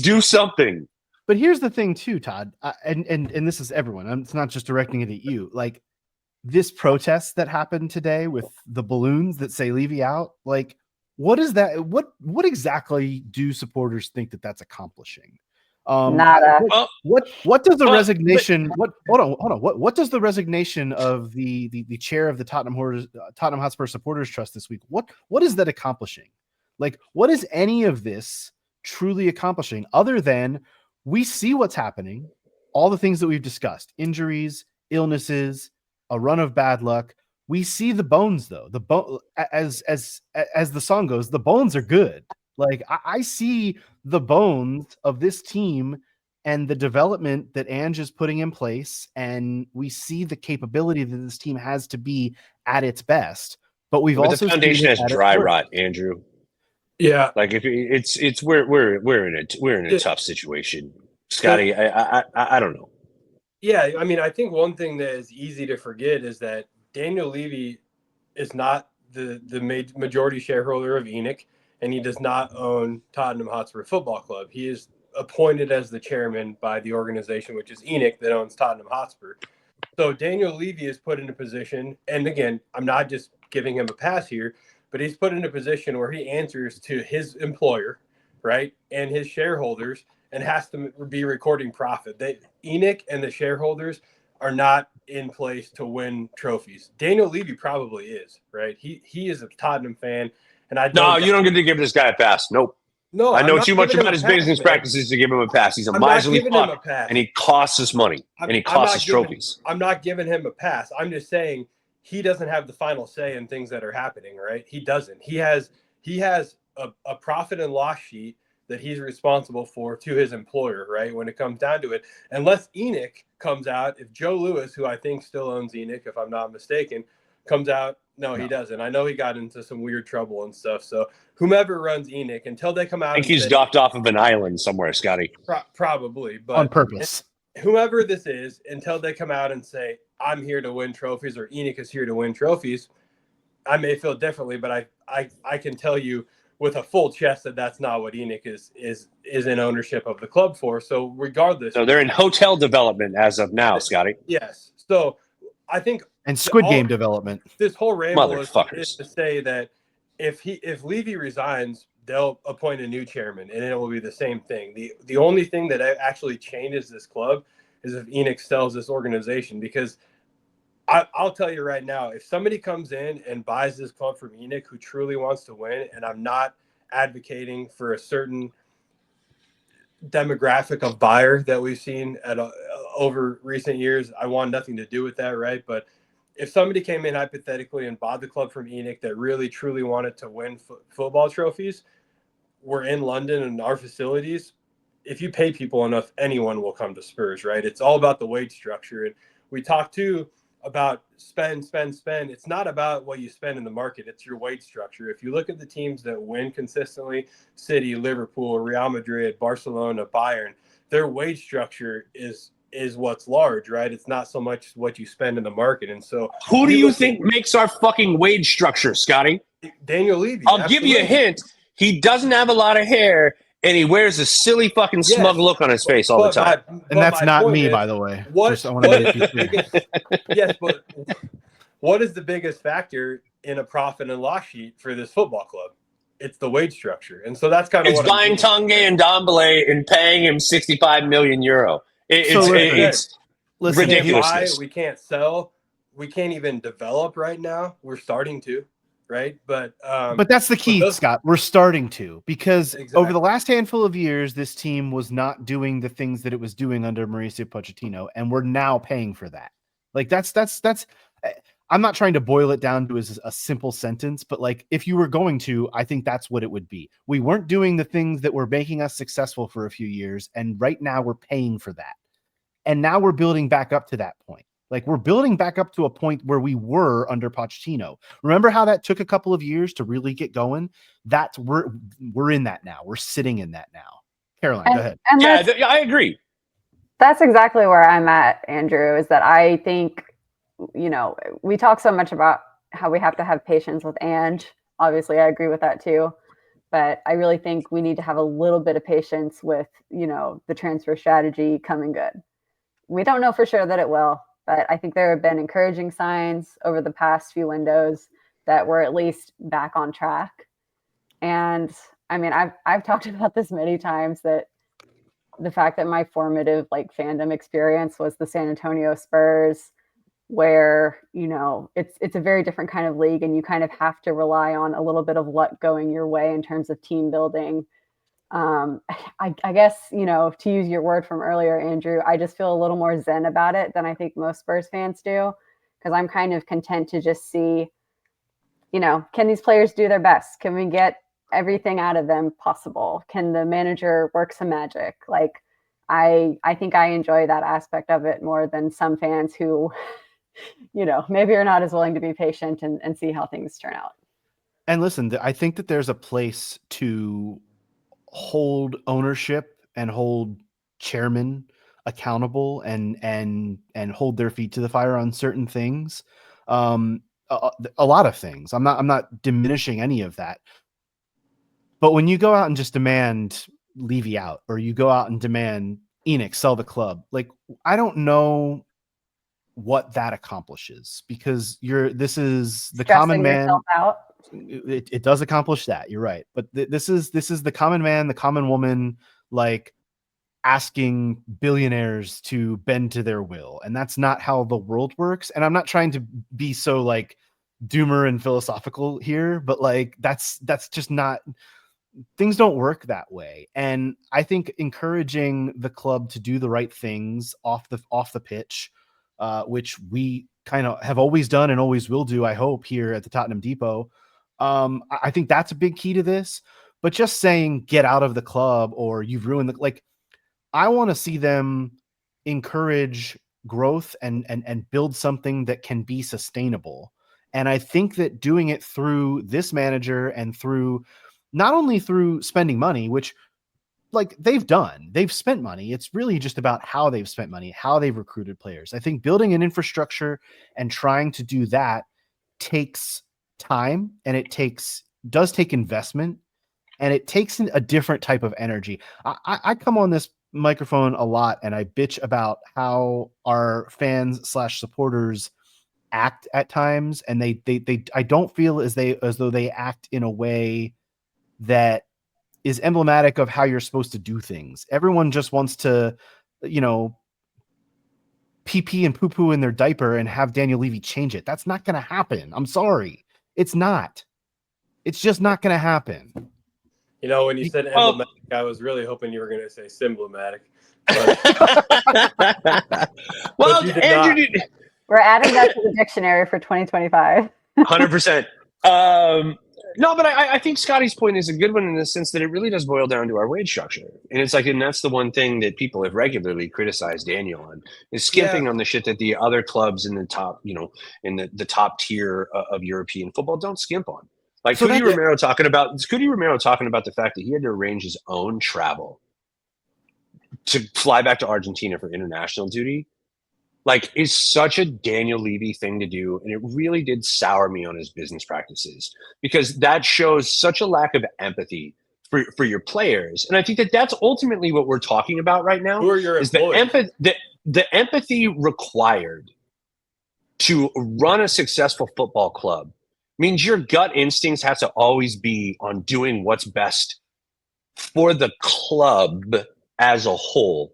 do something.
But here's the thing too, Todd, and this is everyone. It's not just directing it at you. Like, this protest that happened today with the balloons that say Levy out, like, what is that? What exactly do supporters think that that's accomplishing?
Nada.
What does the resignation? Hold on. What does the resignation of the chair of the Tottenham Hotspur Supporters Trust this week? What is that accomplishing? Like, what is any of this truly accomplishing other than we see what's happening, all the things that we've discussed, injuries, illnesses, a run of bad luck. We see the bones, though. As the song goes, the bones are good. Like, I see the bones of this team and the development that Ange is putting in place, and we see the capability that this team has to be at its best. But also
the foundation has dry rot, Andrew.
Yeah,
like if it's we're in a tough situation, Scotty. I don't know.
Yeah, I mean, I think one thing that is easy to forget is that Daniel Levy is not the majority shareholder of ENIC, and he does not own Tottenham Hotspur Football Club. He is appointed as the chairman by the organization, which is ENIC, that owns Tottenham Hotspur. So Daniel Levy is put in a position, and again, I'm not just giving him a pass here, but he's put in a position where he answers to his employer, right, and his shareholders, and has to be recording profit. ENIC and the shareholders are not in place to win trophies. Daniel Levy probably is, right? He is a Tottenham fan, and
you don't get to give this guy a pass. Nope.
No,
I know too much about his business practices to give him a pass. He's a miserly fuck, and he costs us money, and he costs us trophies.
I'm not giving him a pass. I'm just saying he doesn't have the final say in things that are happening, right? He doesn't. He has a profit and loss sheet that he's responsible for to his employer, right? When it comes down to it, unless ENIC comes out, if Joe Lewis, who I think still owns ENIC, if I'm not mistaken, comes out No, he doesn't. I know he got into some weird trouble and stuff. So whomever runs ENIC, until they come out,
I think he's docked off of an island somewhere, Scotty.
Probably, but
on purpose.
Whomever this is, until they come out and say, "I'm here to win trophies," or ENIC is here to win trophies, I may feel differently, but I can tell you with a full chest that that's not what ENIC is in ownership of the club for. So regardless,
So they're in hotel development as of now, Scotty.
Yes. So I think
And Squid Game development.
This whole ramble is
Motherfuckers.
to say that if Levy resigns, they'll appoint a new chairman, and it will be the same thing. The only thing that actually changes this club is if ENIC sells this organization, because I'll tell you right now, if somebody comes in and buys this club from ENIC who truly wants to win, and I'm not advocating for a certain demographic of buyer that we've seen over recent years, I want nothing to do with that, right? But if somebody came in hypothetically and bought the club from ENIC that really truly wanted to win football trophies, we're in London and our facilities. If you pay people enough, anyone will come to Spurs, right? It's all about the wage structure. And we talk too about spend. It's not about what you spend in the market. It's your wage structure. If you look at the teams that win consistently, City, Liverpool, Real Madrid, Barcelona, Bayern, their wage structure is what's large, right? It's not so much what you spend in the market. And so
who do you think makes our fucking wage structure, Scotty?
Daniel Levy.
I'll give you a hint. He doesn't have a lot of hair, and he wears a silly fucking smug look on his face all the time.
And that's not me, by the way.
Yes, but what is the biggest factor in a profit and loss sheet for this football club? It's the wage structure. And so that's kind of
it's buying Tanguy and Dombele and paying him 65 million euro. It's ridiculous.
We can't sell. We can't even develop right now. We're starting to. Right. But
that's the key, Scott. We're starting to, because over the last handful of years, this team was not doing the things that it was doing under Mauricio Pochettino, and we're now paying for that. Like that's I'm not trying to boil it down to a simple sentence, but like, if you were going to, I think that's what it would be. We weren't doing the things that were making us successful for a few years, and right now we're paying for that. And now we're building back up to that point. Like, we're building back up to a point where we were under Pochettino. Remember how that took a couple of years to really get going? We're in that now. We're sitting in that now. Caroline, go ahead.
Yeah, I agree.
That's exactly where I'm at, Andrew, is that I think, we talk so much about how we have to have patience with Ange. Obviously, I agree with that too. But I really think we need to have a little bit of patience with, the transfer strategy coming good. We don't know for sure that it will. But I think there have been encouraging signs over the past few windows that we're at least back on track. And I mean, I've talked about this many times, that the fact that my formative fandom experience was the San Antonio Spurs, where, it's a very different kind of league, and you kind of have to rely on a little bit of luck going your way in terms of team building. I guess, to use your word from earlier, Andrew, I just feel a little more zen about it than I think most Spurs fans do, because I'm kind of content to just see, can these players do their best? Can we get everything out of them possible? Can the manager work some magic? I think I enjoy that aspect of it more than some fans who, maybe are not as willing to be patient and see how things turn out.
And listen, I think that there's a place to hold ownership and hold chairmen accountable and hold their feet to the fire on certain things. A lot of things. I'm not diminishing any of that. But when you go out and just demand Levy out, or you go out and demand ENIC sell the club, I don't know what that accomplishes, because this is the common man.
Out.
It does accomplish that. You're right. But this is the common man, the common woman, asking billionaires to bend to their will. And that's not how the world works. And I'm not trying to be so doomer and philosophical here, but that's just not, things don't work that way. And I think encouraging the club to do the right things off the pitch, which we kind of have always done and always will do, I hope, here at the Tottenham Depot. I think that's a big key to this. But just saying get out of the club or you've ruined I want to see them encourage growth and build something that can be sustainable. And I think that doing it through this manager and through not only through spending money, which like they've spent money. It's really just about how they've spent money, how they've recruited players. I think building an infrastructure and trying to do that takes time, and it does take investment, and it takes a different type of energy. I come on this microphone a lot and I bitch about how our fans / supporters act at times, and they I don't feel as though they act in a way that is emblematic of how you're supposed to do things. Everyone just wants to, pee pee and poo poo in their diaper and have Daniel Levy change it. That's not going to happen. I'm sorry. It's not. It's just not going to happen.
When you said emblematic, I was really hoping you were going to say symbolic.
Well,
but
Andrew,
we're adding that to the dictionary for 2025.
100%. No, but I think Scotty's point is a good one in the sense that it really does boil down to our wage structure. And it's like, and that's the one thing that people have regularly criticized Daniel on, is skimping on the shit that the other clubs in the top, in the top tier of European football don't skimp on. Like Cuti Romero talking about the fact that he had to arrange his own travel to fly back to Argentina for international duty. Like, is such a Daniel Levy thing to do, and it really did sour me on his business practices, because that shows such a lack of empathy for your players. And I think that that's ultimately what we're talking about right now.
Who are your employees?
The empathy required to run a successful football club means your gut instincts have to always be on doing what's best for the club as a whole.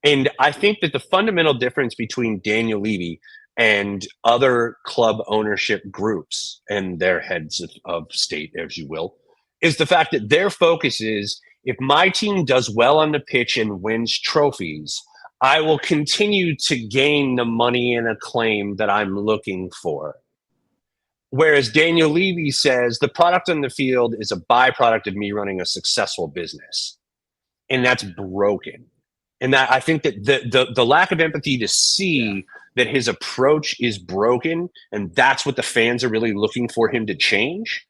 And I think that the fundamental difference between Daniel Levy and other club ownership groups and their heads of state, as you will, is the fact that their focus is, if my team does well on the pitch and wins trophies, I will continue to gain the money and acclaim that I'm looking for. Whereas Daniel Levy says the product on the field is a byproduct of me running a successful business. And that's broken. And that I think that the lack of empathy to see that his approach is broken, and that's what the fans are really looking for him to change,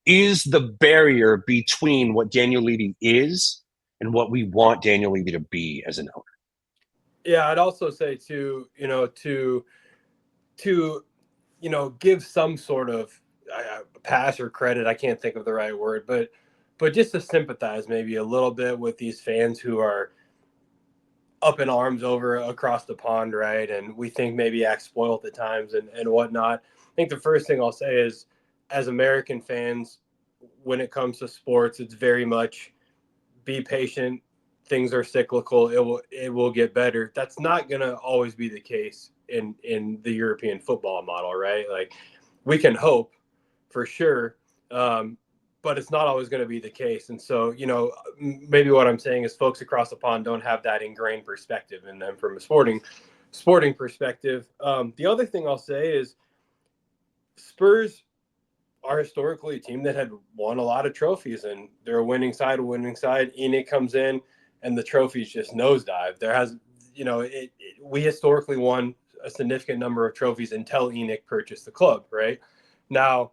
is the barrier between what Daniel Levy is and what we want Daniel Levy to be as an owner.
Yeah, I'd also say to give some sort of pass or credit. I can't think of the right word, but just to sympathize maybe a little bit with these fans who are up in arms over across the pond, right? And we think maybe act spoiled at times and whatnot. I think the first thing I'll say is, as American fans, when it comes to sports, it's very much be patient. Things are cyclical. It will get better. That's not going to always be the case in the European football model, right? Like, we can hope for sure, but it's not always going to be the case. And so, maybe what I'm saying is folks across the pond don't have that ingrained perspective in them from a sporting perspective. The other thing I'll say is Spurs are historically a team that had won a lot of trophies, and they're a winning side. ENIC comes in and the trophies just nosedive. We historically won a significant number of trophies until ENIC purchased the club, right? Now,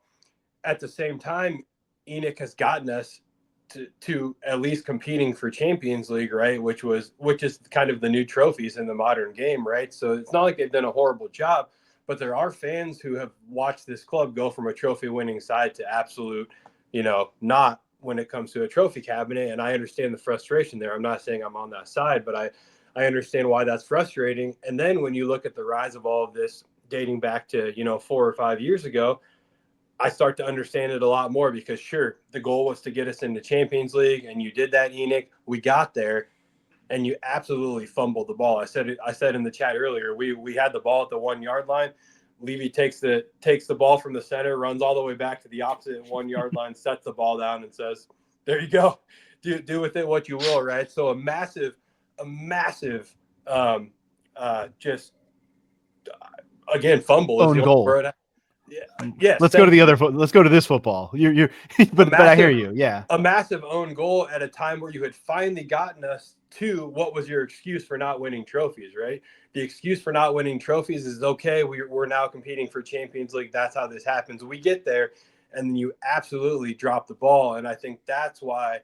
at the same time, ENIC has gotten us to at least competing for Champions League, right? Which is kind of the new trophies in the modern game, right? So it's not like they've done a horrible job, but there are fans who have watched this club go from a trophy winning side to absolute, not when it comes to a trophy cabinet. And I understand the frustration there. I'm not saying I'm on that side, but I understand why that's frustrating. And then when you look at the rise of all of this dating back to, 4 or 5 years ago, I start to understand it a lot more, because sure, the goal was to get us into Champions League, and you did that, ENIC. We got there, and you absolutely fumbled the ball. I said in the chat earlier, we had the ball at the 1 yard line. Levy takes the ball from the center, runs all the way back to the opposite 1 yard line, sets the ball down, and says, "There you go. Do with it what you will." Right. So a massive, just again, fumble is the only word. Yes.
Let's go to the other. Let's go to this football. You're, but I hear you. Yeah.
A massive own goal at a time where you had finally gotten us to what was your excuse for not winning trophies, right? The excuse for not winning trophies is okay. We're now competing for Champions League. That's how this happens. We get there, and then you absolutely drop the ball. And I think that's why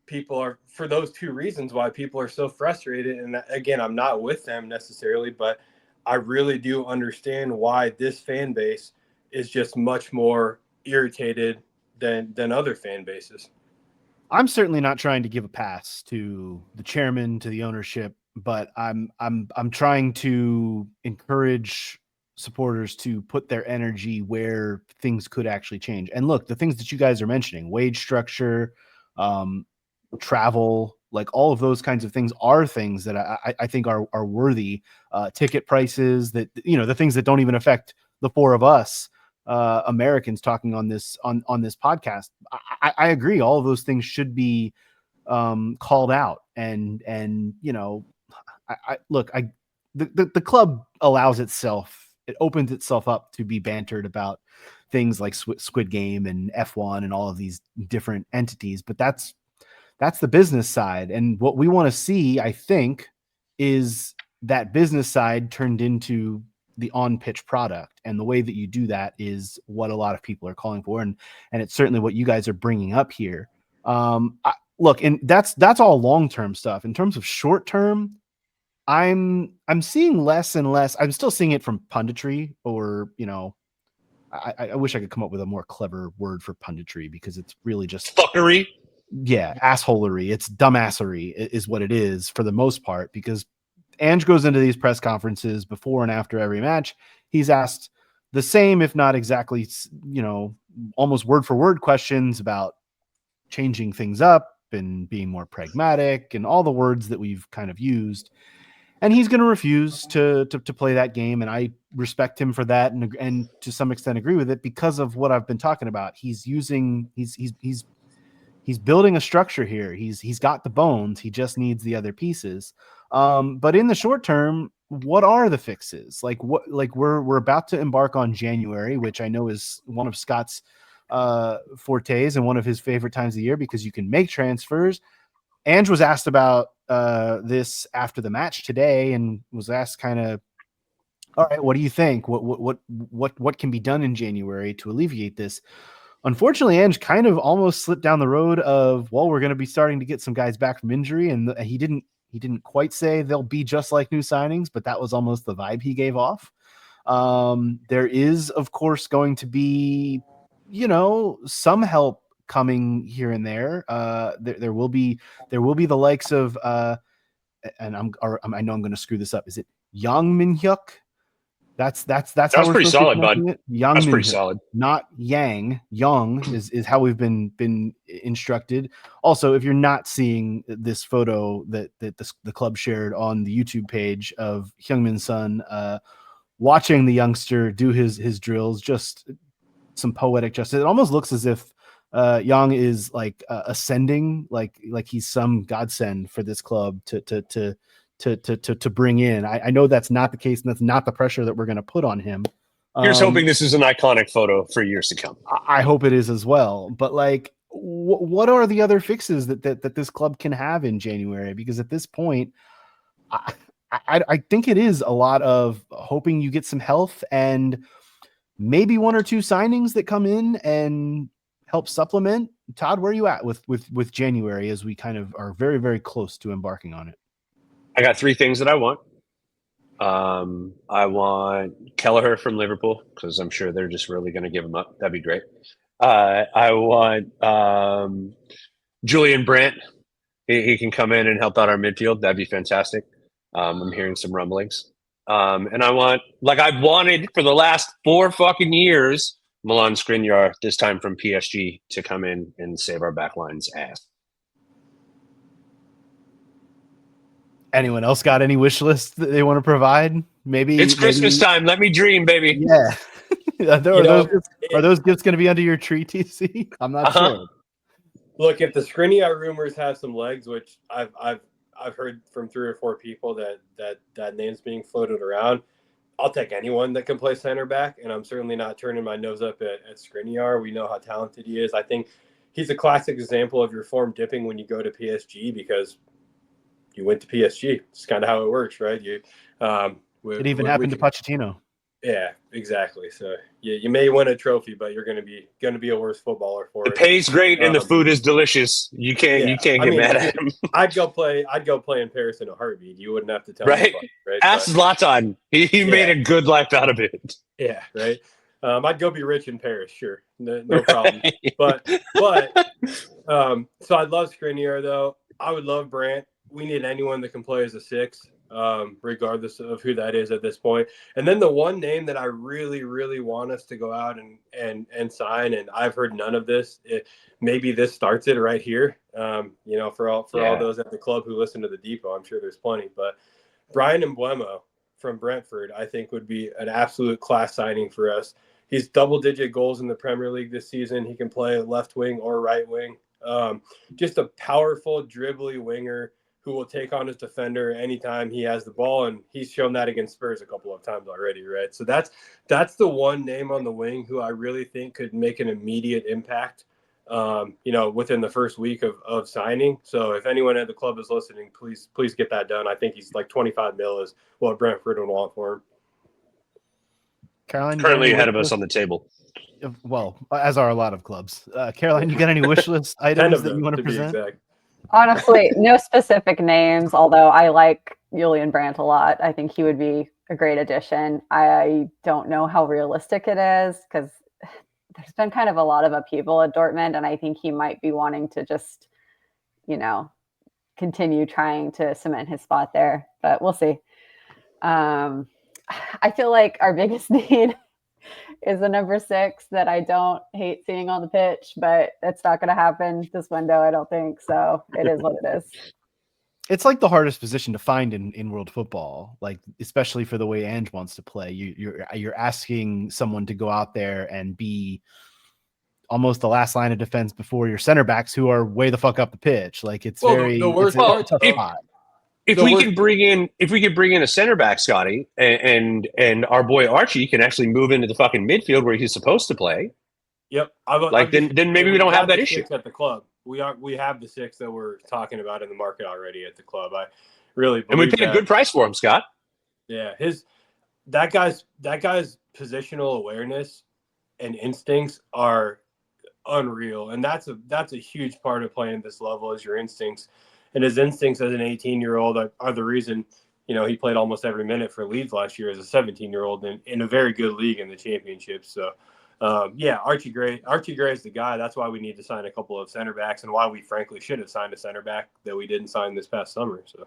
people are, for those two reasons, why people are so frustrated. And again, I'm not with them necessarily, but I really do understand why this fan base is just much more irritated than other fan bases.
I'm certainly not trying to give a pass to the chairman, to the ownership, but I'm trying to encourage supporters to put their energy where things could actually change. And look, the things that you guys are mentioning, wage structure, travel, like all of those kinds of things are things that I think are worthy. Ticket prices, that, you know, the things that don't even affect the four of us Americans talking on this podcast. I agree. All of those things should be called out. And you know, the club allows itself, it opens itself up to be bantered about things like Squid Game and F1 and all of these different entities, but that's the business side. And what we want to see, I think, is that business side turned into the on-pitch product. And the way that you do that is what a lot of people are calling for. And it's certainly what you guys are bringing up here. Look, and that's all long-term stuff. In terms of short-term, I'm seeing less and less. I'm still seeing it from punditry, or, you know, I wish I could come up with a more clever word for punditry, because it's really just
fuckery.
Yeah, assholery. It's dumbassery is what it is for the most part, because Ange goes into these press conferences before and after every match. He's asked the same, if not exactly, you know, almost word for word questions about changing things up and being more pragmatic and all the words that we've kind of used. And he's going to refuse to play that game. And I respect him for that. And to some extent agree with it, because of what I've been talking about. He's building a structure here. He's got the bones. He just needs the other pieces. But in the short term, what are the fixes? Like we're about to embark on January, which I know is one of Scott's fortes and one of his favorite times of the year, because you can make transfers. Ange was asked about this after the match today, and was asked kind of, all right, what do you think? What can be done in January to alleviate this? Unfortunately, Ange kind of almost slipped down the road of, well, we're going to be starting to get some guys back from injury. And he didn't quite say they'll be just like new signings, but that was almost the vibe he gave off. There is, of course, going to be, you know, some help coming here and there. There will be the likes of, and I know I'm going to screw this up. Is it Yang Min-hyuk? That's how we're
pretty
supposed
solid,
to be
bud.
it. Young
That's
Min-hyuk,
pretty solid.
not Yang. Young is how we've been instructed. Also, if you're not seeing this photo that the club shared on the YouTube page of Heung-min's son watching the youngster do his drills, just some poetic justice. It almost looks as if Yang is like ascending, like he's some godsend for this club to bring in. I know that's not the case, and that's not the pressure that we're going to put on him.
Here's hoping this is an iconic photo for years to come.
I hope it is as well. But like, what are the other fixes that this club can have in January? Because at this point, I think it is a lot of hoping you get some health and maybe one or two signings that come in and help supplement. Todd, where are you at with January, as we kind of are very, very close to embarking on it?
I got three things that I want. I want Kelleher from Liverpool, because I'm sure they're just really going to give him up. That'd be great. I want Julian Brandt. He can come in and help out our midfield. That'd be fantastic. I'm hearing some rumblings. And I want, like I've wanted for the last 4 fucking years, Milan Skriniar, this time from PSG, to come in and save our backline's ass.
Anyone else got any wish lists that they want to provide? Maybe
it's Christmas time. Let me dream, baby.
Yeah. Are those gifts going to be under your tree, TC? I'm not sure.
Look, if the Skriniar rumors have some legs, which I've heard from 3 or 4 people that name's being floated around, I'll take anyone that can play center back, and I'm certainly not turning my nose up at Skriniar. We know how talented he is. I think he's a classic example of your form dipping when you go to PSG because you went to PSG. It's kind of how it works, right?
It even happened to Pochettino.
Yeah, exactly. So you may win a trophy, but you're going to be a worse footballer for it.
The pay's great and the food is delicious. You can't get mad at him.
I'd go play in Paris in a heartbeat. You wouldn't have to tell
right?
me. Right?
Ask Zlatan. He made a good life out of it.
Yeah, right. I'd go be rich in Paris, sure, no problem. But so I'd love Skriniar though. I would love Brandt. We need anyone that can play as a 6. Regardless of who that is at this point. And then the one name that I really, really want us to go out and sign, and I've heard none of this. Maybe this starts it right here. For all those at the club who listen to the Depot, I'm sure there's plenty. But Brian Mbeumo from Brentford, I think would be an absolute class signing for us. He's double-digit goals in the Premier League this season. He can play left wing or right wing. Just a powerful, dribbly winger who will take on his defender anytime he has the ball, and he's shown that against Spurs a couple of times already, right? So that's the one name on the wing who I really think could make an immediate impact, within the first week of signing. So if anyone at the club is listening, please get that done. I think he's like 25 mil is what Brentford would want for him.
Caroline,
currently ahead of us on the table.
Well, as are a lot of clubs. Caroline, you got any wish list items that you want to present?
Honestly, no specific names, although I like Julian Brandt a lot. I think he would be a great addition. I don't know how realistic it is because there's been kind of a lot of upheaval at Dortmund, and I think he might be wanting to just, continue trying to cement his spot there, but we'll see. I feel like our biggest need is the number 6 that I don't hate seeing on the pitch, but it's not going to happen this window, I don't think. So it is what it is.
It's like the hardest position to find in world football, like especially for the way Ange wants to play. You're asking someone to go out there and be almost the last line of defense before your center backs who are way the fuck up the pitch. Like it's a tough spot.
If we could bring in a center back, Scotty, and our boy Archie can actually move into the fucking midfield where he's supposed to play.
Yep.
Then maybe we don't have that issue
at the club. We have the 6 that we're talking about in the market already at the club. I really believe
and we paid a good price for him, Scott.
Yeah, that guy's positional awareness and instincts are unreal, and that's a huge part of playing at this level is your instincts. And his instincts as an 18-year-old are the reason, he played almost every minute for Leeds last year as a 17-year-old in a very good league in the Championship. So, Archie Gray is the guy. That's why we need to sign a couple of center backs and why we frankly should have signed a center back that we didn't sign this past summer. So.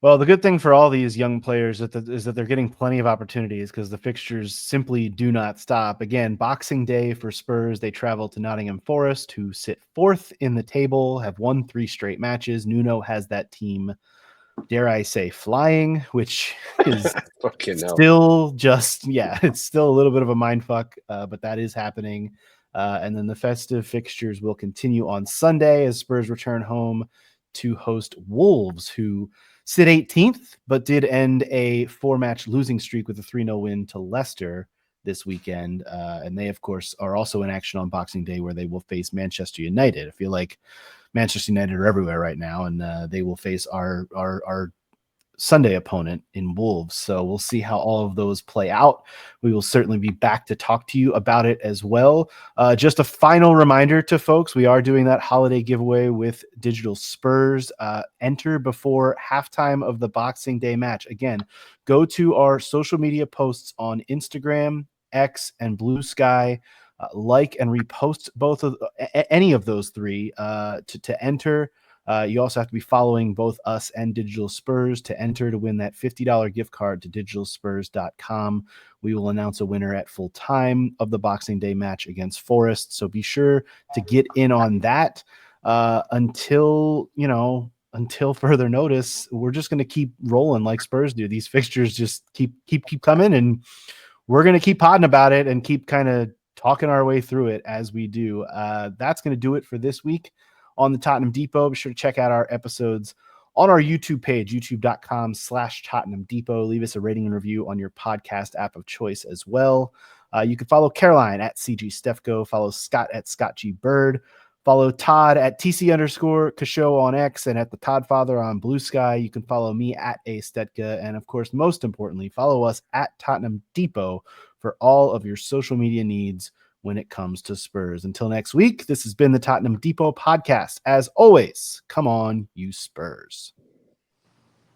Well, the good thing for all these young players is that they're getting plenty of opportunities because the fixtures simply do not stop. Again, Boxing Day for Spurs, they travel to Nottingham Forest, who sit 4th in the table, have won 3 straight matches. Nuno has that team, dare I say, flying, which is still it's still a little bit of a mindfuck, but that is happening. And then the festive fixtures will continue on Sunday as Spurs return home to host Wolves, who sit 18th, but did end a 4-match losing streak with a 3-0 win to Leicester this weekend. And they, of course, are also in action on Boxing Day where they will face Manchester United. I feel like Manchester United are everywhere right now, and they will face our Sunday opponent in Wolves. So we'll see how all of those play out. We will certainly be back to talk to you about it as well. Just a final reminder to folks, we are doing that holiday giveaway with Digital Spurs. Enter before halftime of the Boxing Day match. Again, go to our social media posts on Instagram, X, and Blue Sky. Like and repost any of those 3 to enter. You also have to be following both us and Digital Spurs to enter to win that $50 gift card to digitalspurs.com. We will announce a winner at full time of the Boxing Day match against Forest. So be sure to get in on that until further notice. We're just going to keep rolling like Spurs do. These fixtures just keep coming, and we're going to keep podding about it and keep kind of talking our way through it as we do. That's going to do it for this week on the Tottenham Depot. Be sure to check out our episodes on our YouTube page, youtube.com/Tottenham Depot. Leave us a rating and review on your podcast app of choice as well. You can follow Caroline at CG Stefko, follow Scott at Scott G Bird, follow Todd at TC_Kasho on X and at the Todd Father on Blue Sky. You can follow me at A Stetka. And of course, most importantly, follow us at Tottenham Depot for all of your social media needs when it comes to Spurs. Until next week, this has been the Tottenham Depot podcast. As always, come on, you Spurs.